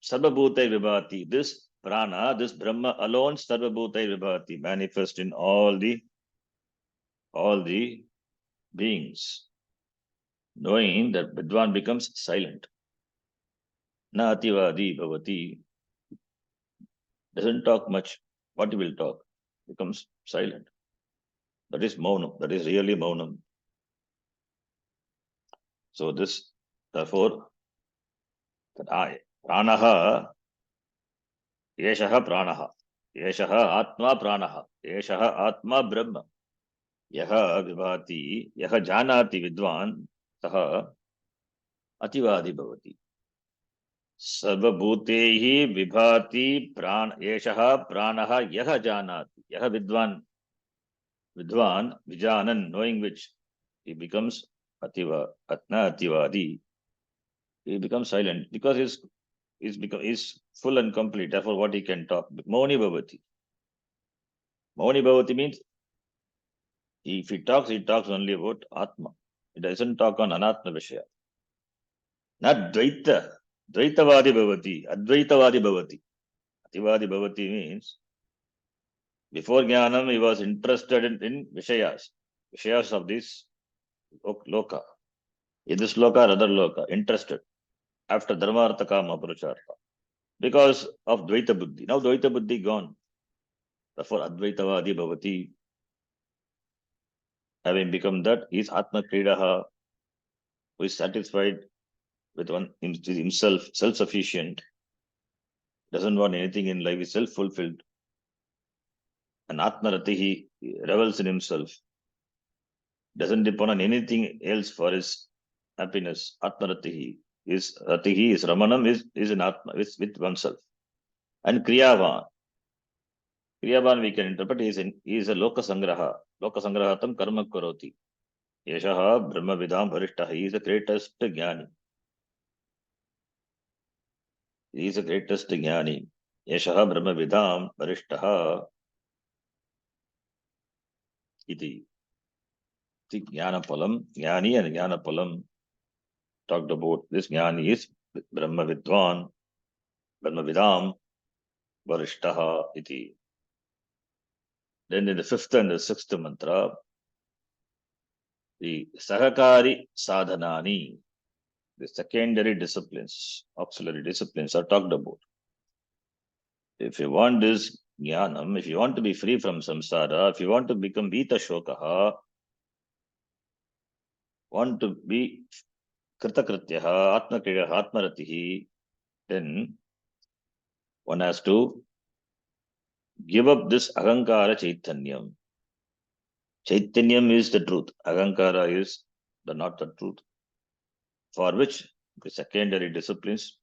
Sarvabhutai Vibhati, this Prana, this Brahma alone, Sarvabhutai Vibhati, manifest in all the beings. Knowing that Vidwan becomes silent. Na ativadi bhavati, doesn't talk much. What he will talk? Becomes silent. That is Maunam. That is really Maunam. So this, therefore, Pranaha, Yeshaha Pranaha. Yeshaha Atma Pranaha. Yeshaha Atma Brahma. Yaha Vibhati, Yaha Janati Vidwan, Saha Ativadi Bhavati. Sarvabhutehi Vibhati Yeshaha Pranaha Yaha Janati. Yaha Vidwan, Vijanan, knowing which he becomes Ativadi. He becomes silent because he's full and complete. Therefore, what he can talk. Mauni Bhavati. Mauni Bhavati means if he talks only about Atma. He doesn't talk on Anatma Vishaya. Not Dvaita. Dvaitavadi Bhavati. Advaitavadi Bhavati. Ativadi Bhavati means before Jnanam he was interested in Vishayas. Vishayas of this Loka. In this Loka or other Loka. Interested. After Dharmartha Kama Purushartha. Because of Dvaita Buddhi. Now Dvaita Buddhi gone. Therefore Advaitavadi Bhavati. Having become that, he is Atma Kridaha, who is satisfied with himself, self-sufficient, doesn't want anything in life, is self-fulfilled. And Atma Ratihi revels in himself, doesn't depend on anything else for his happiness. Atma Ratihi is Ramanam, is an Atma, is with oneself. And Kriyavan we can interpret, he is a Loka Sangraha. Loka Sangrahatam Karma Karoti. Yeshaha Brahma Vidam Varishtaha. He is the greatest Jnani. He is the greatest Jnani. Yeshaha Brahma Vidam Varishtaha. Iti. Jnanapalam, Jnani and Jnanapalam talked about this. Jnani is Brahma Vidwan, Brahma Vidam, Varishtaha iti. Then in the fifth and the sixth mantra, the Sahakari Sadhanani, the secondary disciplines, auxiliary disciplines are talked about. If you want this Jnanam, if you want to be free from samsara, if you want to become Vita Shokaha, want to be kritakrityaha, atmakriyaha, atmaratihi, then one has to give up this ahankara chaitanyam. Chaitanyam is the truth. Ahankara is not the truth. For which the secondary disciplines,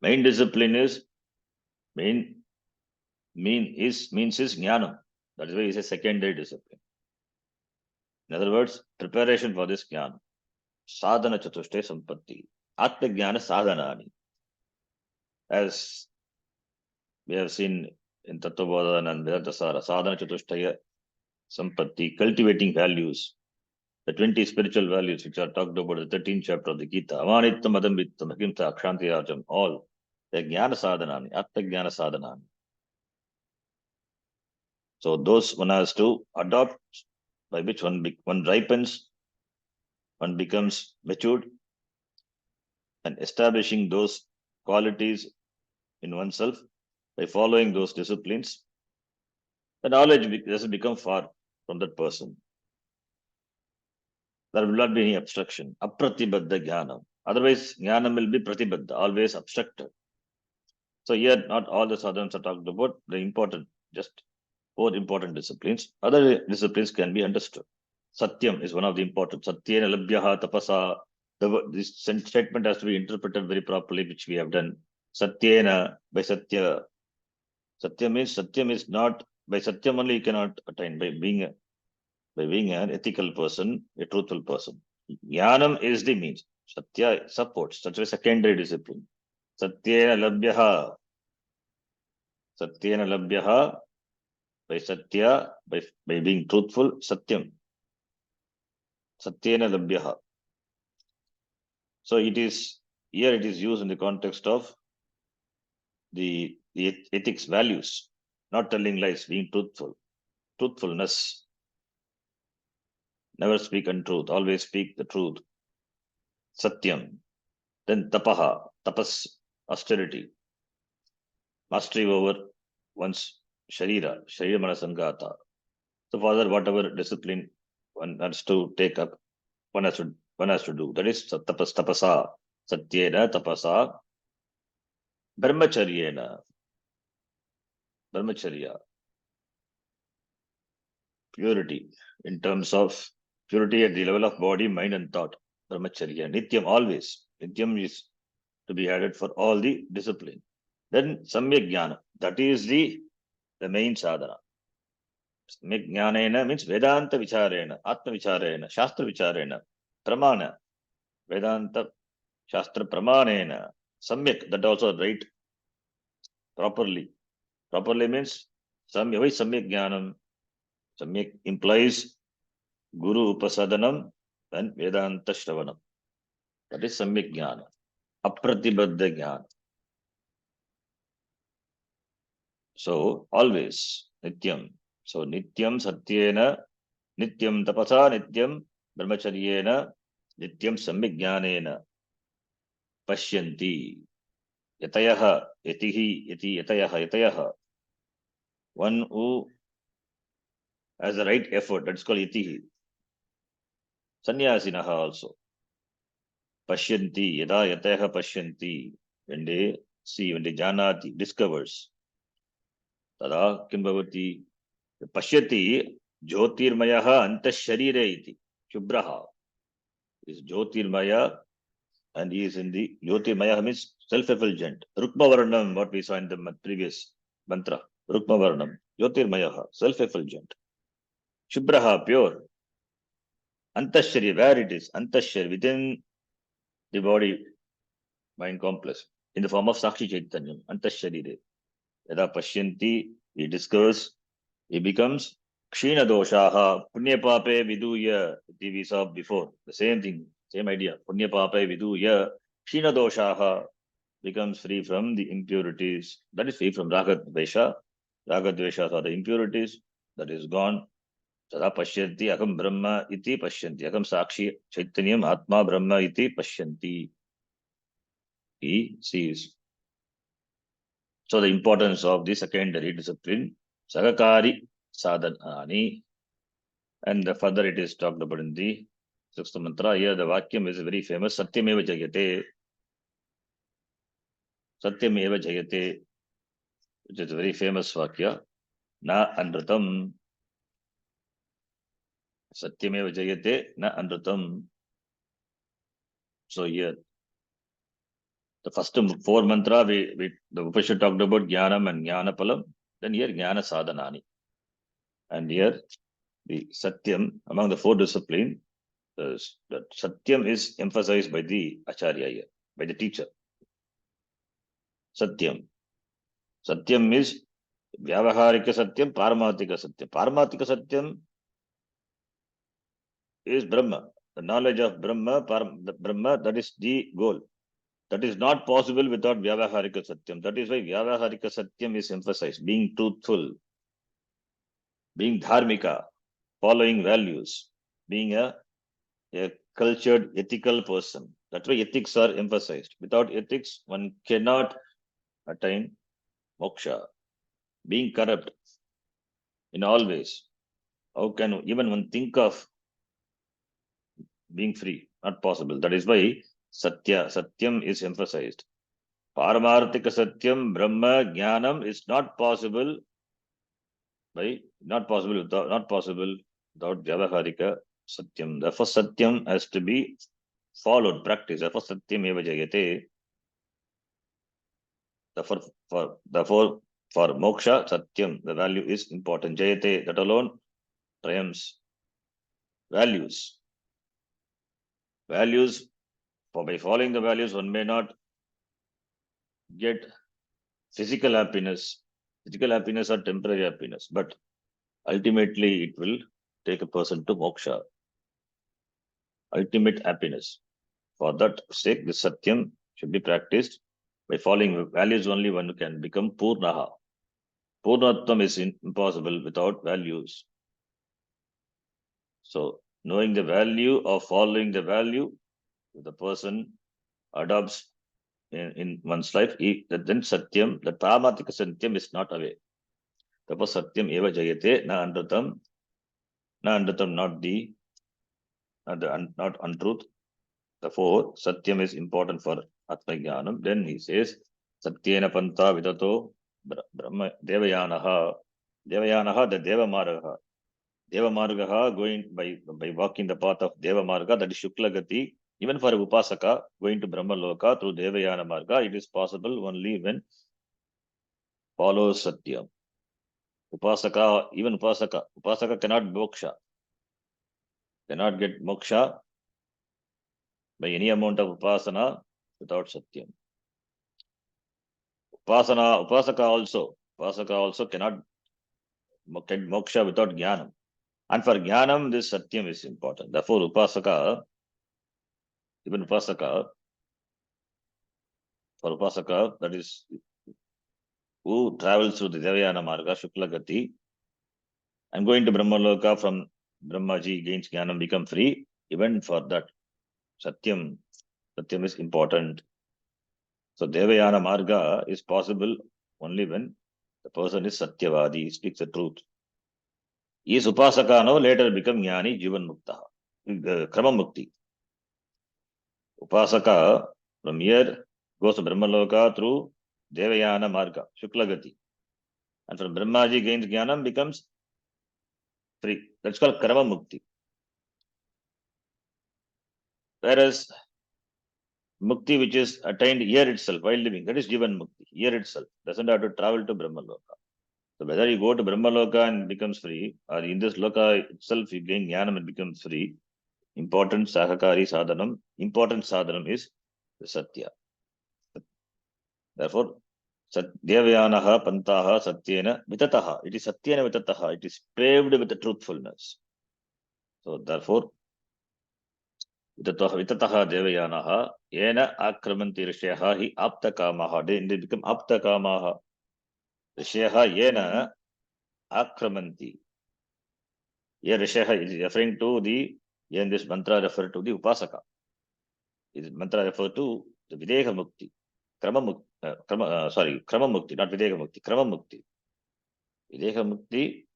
main discipline is means is jnanam. That is why it's a secondary discipline. In other words, preparation for this jnana. Sadhana chatushte sampatti. Atma jnana sadhanani. As we have seen in Tattvabodhana and Vedantasara, sadhana chatushtaya sampatti, cultivating values, the 20 spiritual values which are talked about in the 13th chapter of the Gita, amanittam, adambittam, ahimsa, akshantiyajam, all the jnana sadhanani, atma jnana sadhanani. So those one has to adopt, by which one ripens, one becomes matured, and establishing those qualities in oneself by following those disciplines, the knowledge doesn't become far from that person. There will not be any obstruction. Apratibadda jnanam. Otherwise, jnanam will be pratibadda, always obstructed. So here, not all the sadhanas are talked about. The important, just 4 important disciplines. Other disciplines can be understood. Satyam is one of the important. Satyena labhyaha tapasa. This statement has to be interpreted very properly, which we have done. Satyena, by satya. Satyam is not, by satyam only you cannot attain, by being an ethical person, a truthful person. Jnanam is the means. Satya supports. Such a secondary discipline. Satyena labhyaha. Satyena labhyaha. By satya, by being truthful, satyam. Satyena labhyaha. So it is used in the context of the ethics values, not telling lies, being truthful, truthfulness. Never speak untruth, always speak the truth. Satyam. Then tapaha, tapas, austerity, mastery over one's sharira manasangata. So further, whatever discipline one has to take up, one has to do. That is tapasa, satyena, tapasa, brahmacharyena, brahmacharya, purity, in terms of purity at the level of body, mind, and thought. Brahmacharya, nityam, always. Nityam is to be added for all the discipline. Then samyak jnana, that is the main sadhana. Samyak jnanena means Vedanta vicharena, Atma vicharena, Shastra vicharena, Pramana, Vedanta Shastra Pramanena, Samyak, that also right properly. Properly means why Samyak jnanam? Samyak implies Guru Upasadanam and Vedanta Shravanam. That is Samyak jnana. Apratibadda jnana. So always nityam. So nityam satyena, nityam tapasa, nityam brahmacharyena, nityam samyak jnanena pashyanti. Yatayaha, yatihi, yati, yatayaha. One who has the right effort, that's called yatihi. Sannyasinaha also. Pashyanti, yada yatayaha pashyanti. When they see, when they janati, discovers. Tada kim bhavati? Pashyati jyotirmayaha antasharire iti. Shubhraha is jyotirmaya, and he is in the jyotirmaya means self-effulgent. Rukma varnam, what we saw in the previous mantra. Rukma varnam, jyotirmayaha, self-effulgent. Shubhraha, pure. Antashari, where it is? Antashari, within the body, mind complex, in the form of Sakshi Chaitanyam. Antasharire. Yada pashyanti, he discovers, he becomes Kshina doshaha, punya pape viduya, we saw before. The same thing, same idea. Punya pape viduya, Kshina doshaha, becomes free from the impurities. That is free from raga dvesha. Raga dveshas are the impurities. That is gone. Sada pashyanti, akam brahma iti pashyanti. Akam sakshi chaitanyam atma brahma iti pashyanti. He sees. So the importance of the secondary discipline, sagakari sadhanani, and further it is talked about in the sixth mantra, here the Vakyam is very famous. Satyameva Jayate. Satyameva Jayate, which is a very famous Vakya. Na Anratam. Satyameva Jayate, Na Anratam. So here, the first four mantra, the Upanishad talked about Jnanam and Jnanapalam. Then here, Jnana Sadhanani. And here, the Satyam, among the four disciplines, that Satyam is emphasized by the Acharya here, by the teacher. Satyam. Satyam is Vyavaharika Satyam, Paramatika Satyam. Paramatika Satyam is Brahma. The knowledge of Brahma, the Brahma, that is the goal. That is not possible without Vyavaharika Satyam. That is why Vyavaharika Satyam is emphasized, being truthful, being dharmika, following values, being a cultured, ethical person. That's why ethics are emphasized. Without ethics, one cannot attain moksha. Being corrupt in all ways. How can even one think of being free? Not possible. That is why Satyam is emphasized. Paramarthika Satyam, Brahma, Jnanam is not possible without Vyavaharika Satyam. Therefore, Satyam has to be followed, practiced. Therefore, Satyam eva jayate. Therefore, for moksha, Satyam, the value is important. Jayate, that alone triumphs. Values. By following the values, one may not get physical happiness. Physical happiness or temporary happiness, but ultimately it will take a person to moksha. Ultimate happiness. For that sake, this Satyam should be practiced. By following values only one can become Purnaha. Purnatvam is impossible without values. So, knowing the value of following the value, if the person adopts in one's life, then Satyam, the Paramatika Satyam is not away. Therefore, Satyam eva jayate, na andratam, not untruth. Therefore, Satyam is important for Atmajnanam. Then he says, Satyena Panta Vidato Brahma Devayanaha. Devayanaha, the Deva Margaha. Deva Margaha, going by walking the path of Deva Marga, that is Shukla Gati. Even for Upasaka, going to Brahma Loka through Devayana Marga, it is possible only when follows Satyam. Upasaka cannot moksha. Cannot get moksha by any amount of upasana without Satyam. Upasaka also cannot get moksha without Jnanam. And for Jnanam, this Satyam is important. Therefore, for Upasaka, that is who travels through the Devayana Marga, Shukla Gati, and going to Brahma Loka from Brahmaji gains Jnanam, become free. Even for that, Satyam is important. So Devayana Marga is possible only when the person is Satyavadi, speaks the truth. He is Upasaka now, later become Jnani, Jivan Mukta, Krama Mukti. Upasaka from here goes to Brahmaloka through Devayana Marga, Shuklagati. And from Brahmaji gains Jnanam, becomes free. That's called Krama Mukti. Whereas Mukti, which is attained here itself while living, that is Jivan Mukti, here itself. Doesn't have to travel to Brahmaloka. So whether you go to Brahmaloka and becomes free, or in this Loka itself you gain Jnanam and becomes free, important sadhanam is the Satya. Therefore, Devyanaha Pantaha Satyena Vitataha. It is Satyena Vitataha. It is paved with the truthfulness. So therefore, Vitataha Devyanaha Yena Akramanti Rishaha Hi Aptakamaha. They become Aptakamaha. Rishaha Yena Akramanti. Here Rishaha is referring to in this mantra refer to the Upasaka. This mantra refer to the Videha Mukti. Krama Mukti, not Videha Mukti, Krama Mukti. Videha Mukti,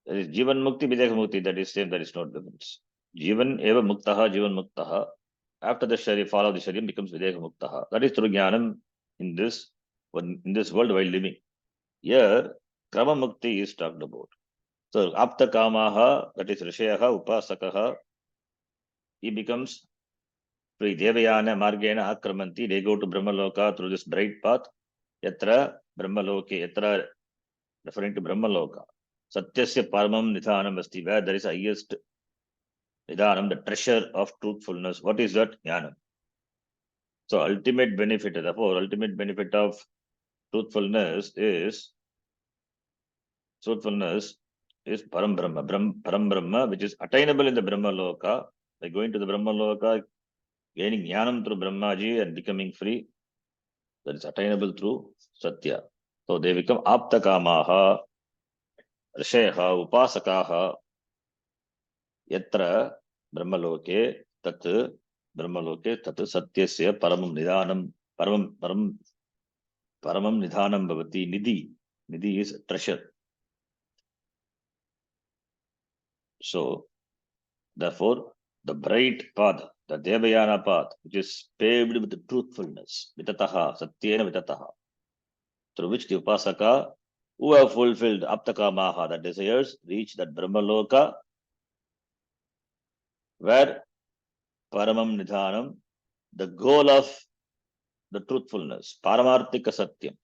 that is Jivan Mukti, Videha Mukti, that is same, there is no difference. Jivan eva muktaha, jivan muktaha. After the shari, fall of the shari becomes videha muktaha. That is through jnanam in this world while living. Here, krama mukti is talked about. So, apta kamaha, that is rishayaha, upasakaha, he becomes free. Devayana, margena, akramanti, they go to Brahmaloka through this bright path. Yatra, Brahmaloke, yatra, referring to Brahmaloka. Satyasya paramam nidhanam asti, where there is highest nidhanam, the treasure of truthfulness. What is that? Jnanam. So, ultimate benefit, therefore, ultimate benefit of truthfulness is Param Brahma, Param Brahma, which is attainable in the Brahma Loka. By going to the Brahma Loka, gaining Jnanam through Brahmaji and becoming free, that is attainable through Satya. So they become Aptakamaha, Rishayaha, Upasakaha, Yatra, Brahmaloke, Tat, Brahmaloke, Tat, Satyasya, Paramam Nidhanam, Paramam Nidhanam Bhavati, Nidhi. Nidhi is treasure. So, therefore, the bright path, the Devayana path, which is paved with truthfulness, Vitataha, Satyena Vitataha, through which the Upasaka, who have fulfilled Aptakamaha, the desires, reach that Brahmaloka, where Paramam Nidhanam, the goal of the truthfulness, Paramartika Satyam,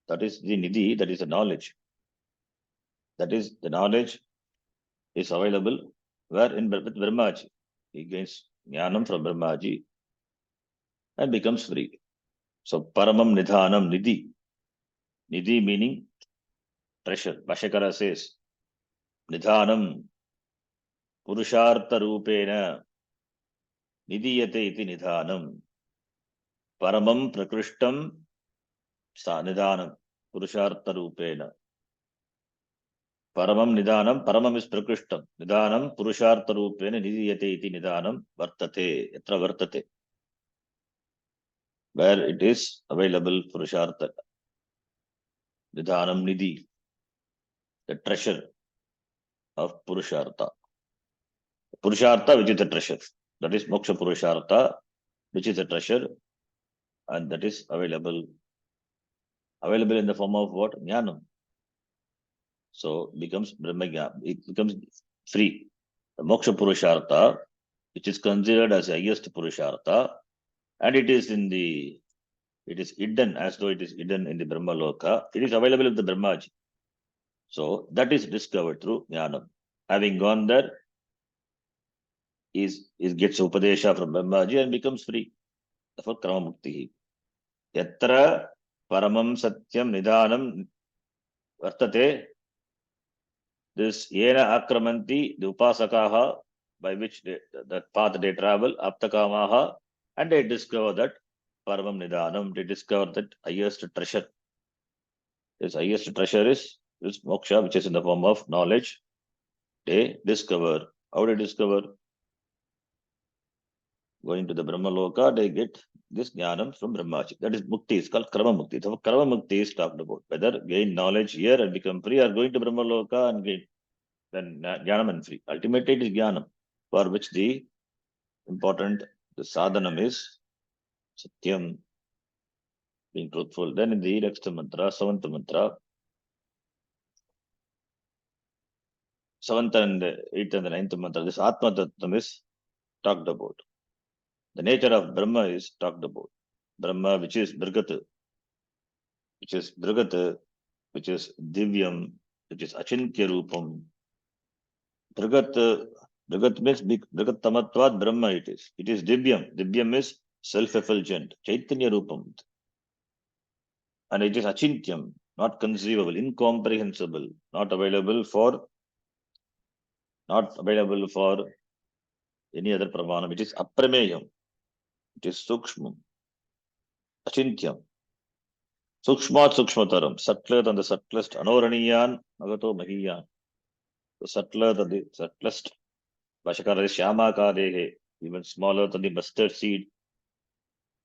that is the Nidhi, that is the knowledge. That is the knowledge is available where in with Brahmaji. He gains Jnanam from Brahmaji and becomes free. So Paramam Nidhanam Nidhi. Nidhi meaning treasure. Bhashakara says Nidhanam Purushartha Rupena Nidhiyate iti Nidhanam. Paramam Prakrishtam Sa Nidhanam Purushartha Rupena. Paramam Nidhanam, Paramam is Prakrishtam. Nidhanam Purushartha Rupena Nidhiyate iti Nidhanam Vartate. Yatra Vartate. Where it is available Purushartha. Nidhanam Nidhi. The treasure of Purushartha. Purushartha, which is the treasure. That is Moksha Purushartha, which is the treasure, and that is available in the form of what? Jnanam. So becomes Brahma, it becomes free. The Moksha Purushartha, which is considered as the highest Purushartha, and it is hidden as though it is hidden in the Brahma Loka. It is available in the Brahmaji. So that is discovered through Jnanam. Having gone there, is gets Upadesha from Brahmaji and becomes free. Therefore, Krama Mukti. Yatra Paramam Satyam Nidhanam Vartate. This Yena Akramanti, the Upasakaha, by which that path they travel, Aptakamaha, and they discover that Paramam Nidhanam, they discover that highest treasure. This highest treasure is this moksha, which is in the form of knowledge. They discover. How they discover? Going to the Brahma Loka, they get this jnanam from Brahmaji. That is mukti, it's called Krama Mukti. So Krama Mukti is talked about. Whether gain knowledge here and become free, or going to Brahma Loka and gain then jnanam and free. Ultimately it is jnanam, for which the sadhanam is satyam, being truthful. Then in the next mantra, seventh mantra, 7th and 8th and the 9th mantra, this Atma Tattvam is talked about. The nature of Brahma is talked about. Brahma, which is Brigata, which is Divyam, which is Achintya Rupam. Brigat means Brigat Tamatvat Brahma it is. It is Divyam. Divyam is self-effulgent, Chaitanya Rupam. And it is Achintyam, not conceivable, incomprehensible, not available for any other Pramanam. It is Aprameyam. It is Sukshmam. Achintyam. Sukshmat Sukshmataram. Subtler than the subtlest. Anoraniyan Magato Mahiyan. The subtler than the subtlest. Bhashakara is Shyama Kadehe. Even smaller than the mustard seed.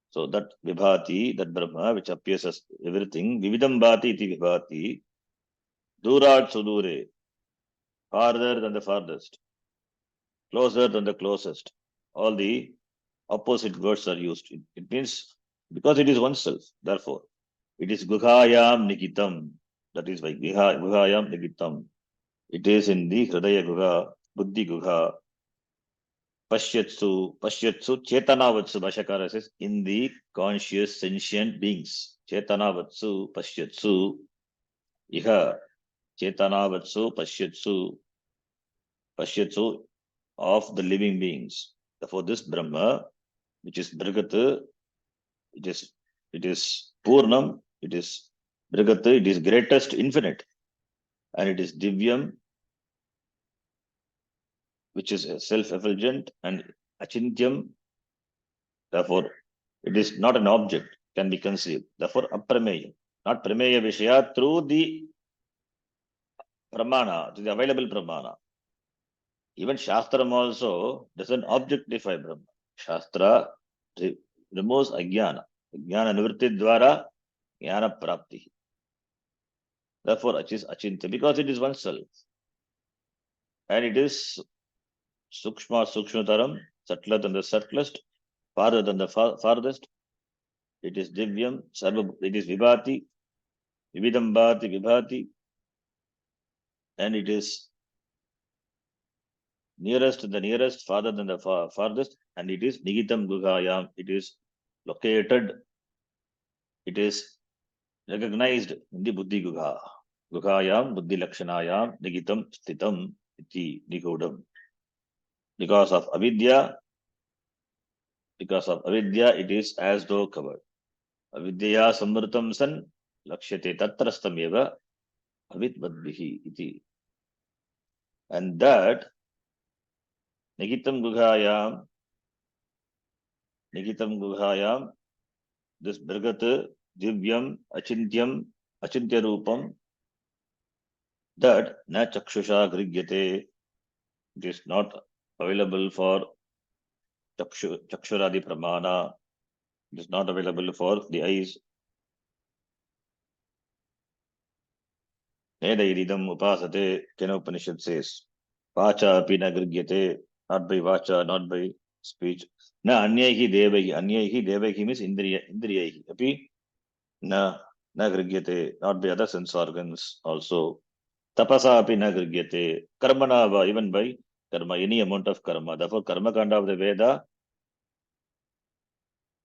So that Vibhati, that Brahma, which appears as everything, Vividam Bhati iti Vibhati, Durat Sudure, farther than the farthest. closer than the closest. All the opposite words are used. It means because it is oneself. Therefore, it is guhayam nikitam. That is why guhayam nikitam. It is in the hridaya guha, buddhi guha, pashyatsu, chetanavatsu. Bhashakara says in the conscious sentient beings. Chetanavatsu, pashyatsu, iha, chetanavatsu, pashyatsu of the living beings. Therefore, this Brahma, which is Brigat, it is Purnam, it is Brigat, it is greatest infinite, and it is Divyam, which is self-effulgent, and Achintyam, therefore, it is not an object, can be conceived. Therefore, Aprameya, not Prameya Vishaya through the Pramana, to the available Pramana. Even Shastram also doesn't objectify Brahma. Shastra removes Ajnana. Ajnana Nivritti Dwara Jnana Prapti. Therefore, it is Achintya because it is oneself. And it is Sukshmataram, subtler than the subtlest, farther than the farthest. It is Divyam, it is Vibhati, Vividambhati, Vibhati, and it is nearest to the nearest, farther than the farthest, and it is Nigitam Guhayam. It is located, it is recognized in the Buddhi Guha. Guhayam, Buddhi Lakshanayam, Nigitam, Stitam, Iti, Nigodam. Because of avidya, it is as though covered. Avidya samvritam san lakshyate tatrastam eva avidvadbihi iti. And that nigitam guhayam, this Brigat, Divyam, Achintyam, Achintya Rupam, that na chakshusha grigyate, it is not available for chakshuradi pramana, it is not available for the eyes. Nedairidam upasate, Kena Upanishad says, Vacha api na grigyate, not by vacha, not by speech. Na anyahi devahi means indriyahi. Api na grigyate, not by other sense organs also. Tapasa api na grigyate, karmana even by karma, any amount of karma. Therefore, karma kanda of the Veda,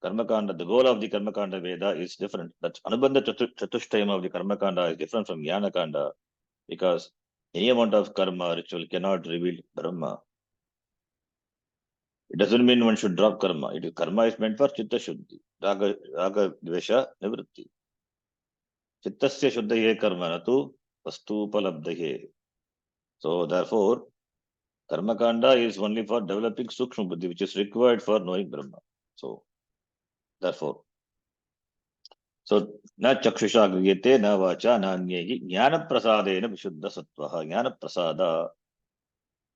the goal of the karma kanda Veda is different. That anubandha chatushtayam of the karma kanda is different from jnana kanda, because any amount of karma ritual cannot reveal Brahma. It doesn't mean one should drop karma. Karma is meant for chitta shuddhi, raga dvesha nivritti. Chittasya shuddhaye karma natu vastupalabdhaye. So therefore, karma kanda is only for developing sukshma buddhi, which is required for knowing Brahma. So therefore, na chakshusha griyate, na vacha, na anyehi, jnana prasadena vishuddha sattvaha. Jnana prasada,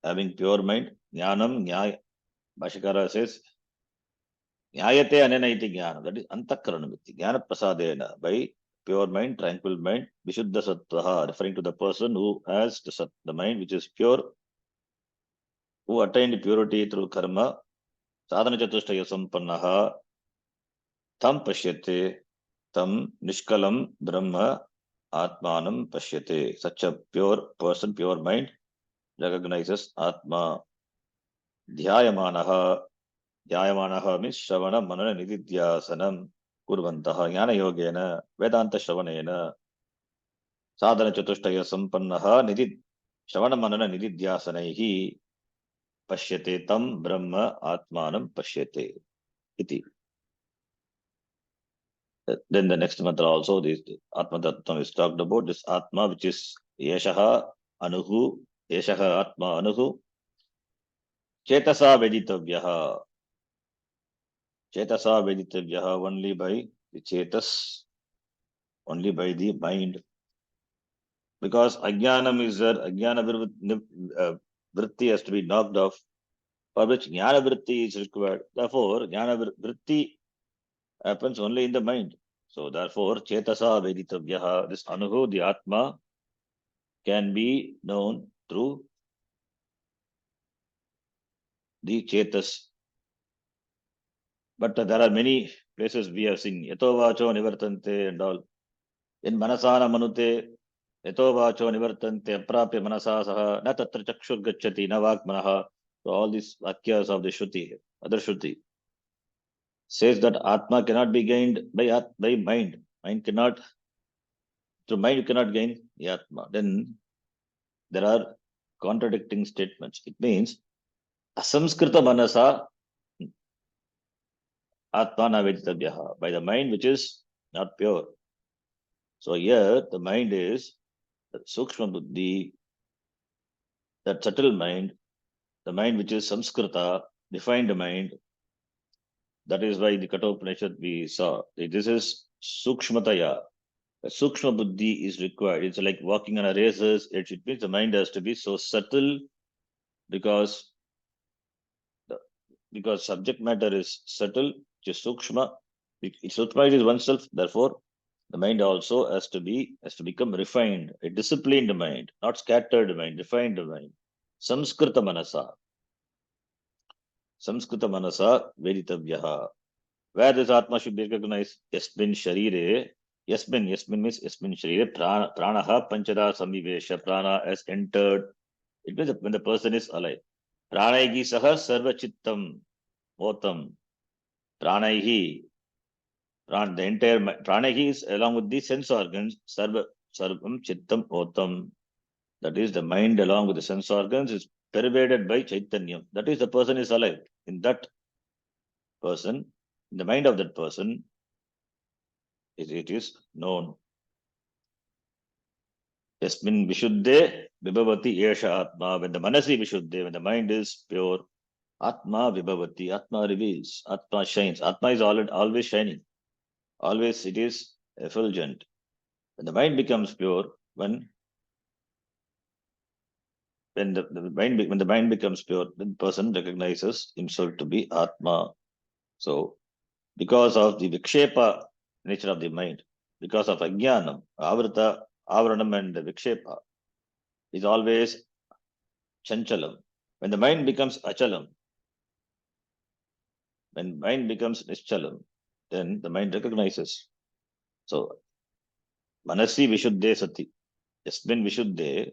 having pure mind, jnanam, nyaya. Bhashakara says, Nyayate ananaiti jnana, that is antakaranavitti. Jnana prasadena, by pure mind, tranquil mind, vishuddha sattvaha, referring to the person who has the mind which is pure, who attained purity through karma, sadhana chatushtaya sampannaha, tam pashyate, tam nishkalam brahma atmanam pashyate. Such a pure person, pure mind, recognizes atma. Dhyayamanaha means Shravana Manana Nididhyasanam Kurvantaha Jnana Yogena Vedanta Shravanena Sadhana Chatushtaya Sampannaha Shravana Manana Nididhyasanaihi Pashyate Tam Brahma Atmanam Pashyate Iti. Then the next mantra also, this Atma Tattvam is talked about, this Atma which is Yeshaha Anuhu, Yeshaha Atma Anuhu, Chetasa Veditavyaha. Chetasa Veditavyaha, only by the Chetas, only by the mind. Because Ajnanam is there, Ajnana Vritti has to be knocked off, for which Jnana Vritti is required. Therefore, Jnana Vritti happens only in the mind. So therefore, Chetasa Veditavyaha, this Anuhu, the Atma, can be known through the Chetas. But there are many places we have seen Yato Vacho Nivartante and all. In Manasana Manute, Yato Vacho Nivartante, Aprapya Manasa Saha, na Tatra Chakshur Gachati, na Vak Manaha. So all these Vakyas of the Shruti, other Shruti, says that Atma cannot be gained by mind. Mind cannot, through mind you cannot gain the Atma. Then there are contradicting statements. It means asamskrita manasa atmana veditavyaha, by the mind which is not pure. So here the mind is the sukshma buddhi, that subtle mind, the mind which is samskrita, defined mind. That is why the Kathopanishad we saw. This is sukshmataya. The sukshma buddhi is required. It's like walking on a razor's edge. It means the mind has to be so subtle because because subject matter is subtle, which is sukshma. Sukshma is oneself, therefore the mind also has to become refined, a disciplined mind, not scattered mind, refined mind. Samskrita manasa veditavyaha. Where this Atma should be recognized? Yasmin sharire. Yasmin means Yasmin sharire. Pranaha panchada samivesha. Prana has entered. It means when the person is alive. Pranaihi saha sarva chittam otam. Pranaihi. The entire Pranaihi is along with the sense organs. Sarvam chittam otam. That is the mind along with the sense organs is pervaded by Chaitanyam. That is the person is alive. In that person, in the mind of that person, it is known. Yasmin Vishuddhe Vibhavati Yesha Atma. When the Manasi Vishuddhe, when the mind is pure, Atma Vibhavati, Atma reveals, Atma shines. Atma is always shining. Always it is effulgent. When the mind becomes pure, when the mind becomes pure, the person recognizes himself to be Atma. So, because of the Vikshepa nature of the mind, because of Ajnanam, Avrata, Avranam and Vikshepa, is always Chanchalam. When the mind becomes Achalam, when mind becomes Nischalam, then the mind recognizes. So, Manasi Vishuddhe Sati, Yasmin Vishuddhe,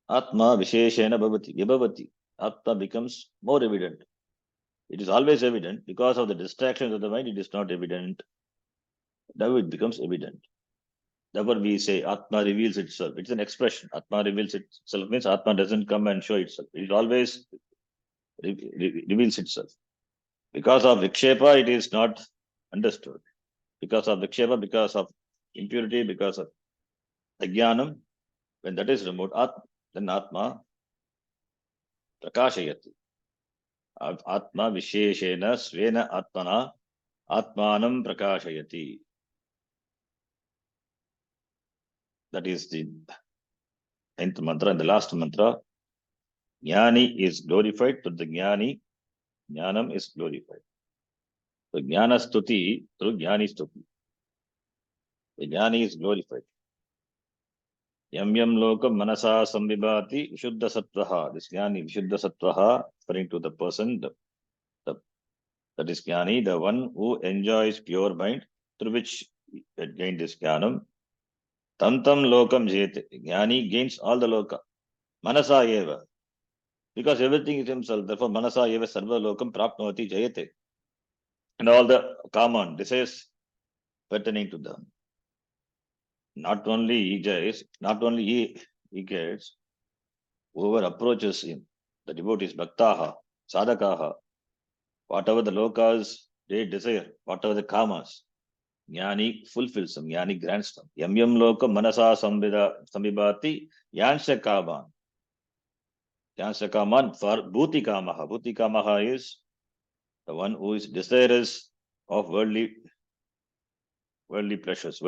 Atma Visheshena Vibhavati. Atma becomes more evident. It is always evident. Because of the distractions of the mind, it is not evident. Now it becomes evident. Therefore, we say Atma reveals itself. It's an expression. Atma reveals itself means Atma doesn't come and show itself. It always reveals itself. Because of Vikshepa, it is not understood. Because of Vikshepa, because of impurity, because of Ajnanam, when that is removed, then Atma Prakashayati. Atma Visheshena Svena Atmana Atmanam Prakashayati. That is the 10th mantra and the last mantra. Jnani is glorified, but the Jnanam is glorified. So Jnana Stuti through Jnani Stuti. The Jnani is glorified. Yam yam lokam manasa samvibhati Vishuddha Sattvaha. This Jnani, Vishuddha Sattvaha, referring to the person, that is Jnani, the one who enjoys pure mind, through which it gained this Jnanam. Tantam lokam jete. Jnani gains all the loka. Manasa eva. Because everything is himself. Therefore, manasa eva sarva lokam prapnoti jayate. And all the common desires pertaining to them. Not only he gets, he gets, whoever approaches him, the devotees, bhaktaha, sadhakaha, whatever the lokas they desire, whatever the kamas, Jnani fulfills them, Jnani grants them. Yam yam loka manasa samvibhati yansha kaman. Yansha kaman for bhuti kamaha. Bhuti kamaha is the one who is desirous of worldly pleasures,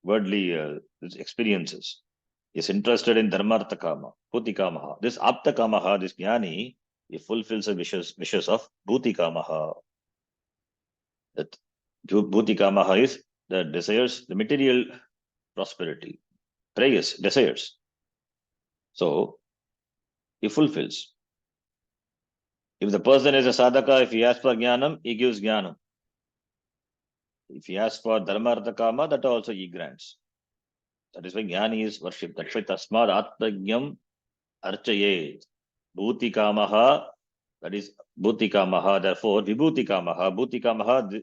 worldly experiences. Is interested in dharmartha kama, bhuti kamaha. This apta kamaha, this jnani, he fulfills the wishes of bhuti kamaha. That bhuti kamaha is the desires, the material prosperity, prayers, desires. So he fulfills. If the person is a sadhaka, if he asks for jnanam, he gives jnanam. If he asks for dharma artha kama, that also he grants. That is why jnani is worshipped. That's why tasmad atmajnam archayet. Bhuti kamaha, that is bhuti kamaha. Therefore, vibhuti kamaha. Bhuti kamaha,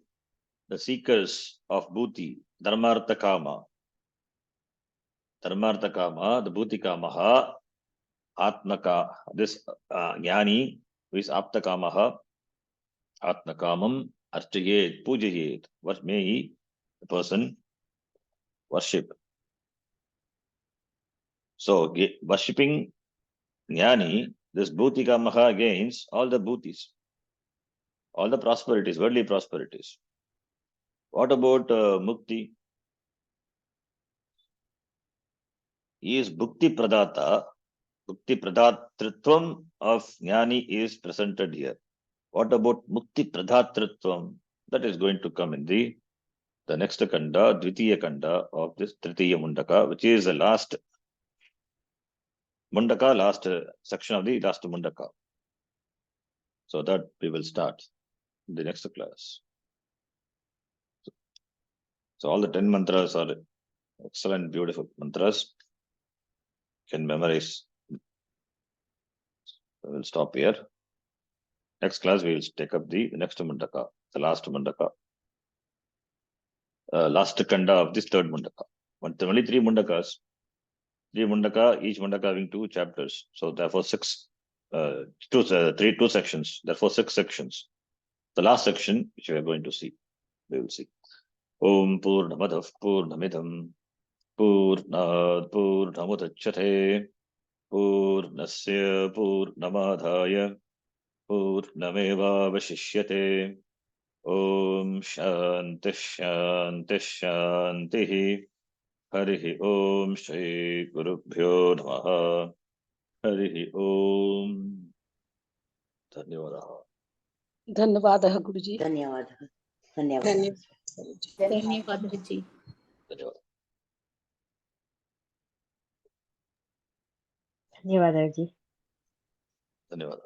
the seekers of bhuti. Dharma artha kama. Dharma artha kama, the bhuti kamaha. Atmaka, this jnani, who is apta kamaha. Atmakamam archayet, pujayet. What may he, the person, worship. So, worshipping jnani, this bhutika maha gains all the bhutis, all the prosperities, worldly prosperities. What about mukti? He is bhukti pradata. Bhukti pradatritvam of jnani is presented here. What about mukti pradatritvam? That is going to come in the next kanda, dvitiya kanda of this tritiya mundaka, which is the last mundaka, last section of the last mundaka. So that we will start in the next class. So all the 10 mantras are excellent, beautiful mantras. Can memorize. So we'll stop here. Next class we will take up the next mundaka, the last mundaka. Last kanda of this third mundaka. Only 3 mundakas. 3 mundaka, each mundaka having 2 chapters. So therefore 2 sections. Therefore 6 sections. The last section which we are going to see, we will see. Om Purnamadav Purnamidam Purnad Purnamudachyate Purnasya Purnamadhaya Purnamevavashishyate. Om Shanti Shanti Shanti. Harihi Om Shri Gurubhyo Namaha. Harihi Om. Dhanyavadah. धन्यवादः गुरुजी. धन्यवादः. धन्यवादः. धन्यवादः जी. Dhanyavadah. धन्यवादः जी. धन्यवाद.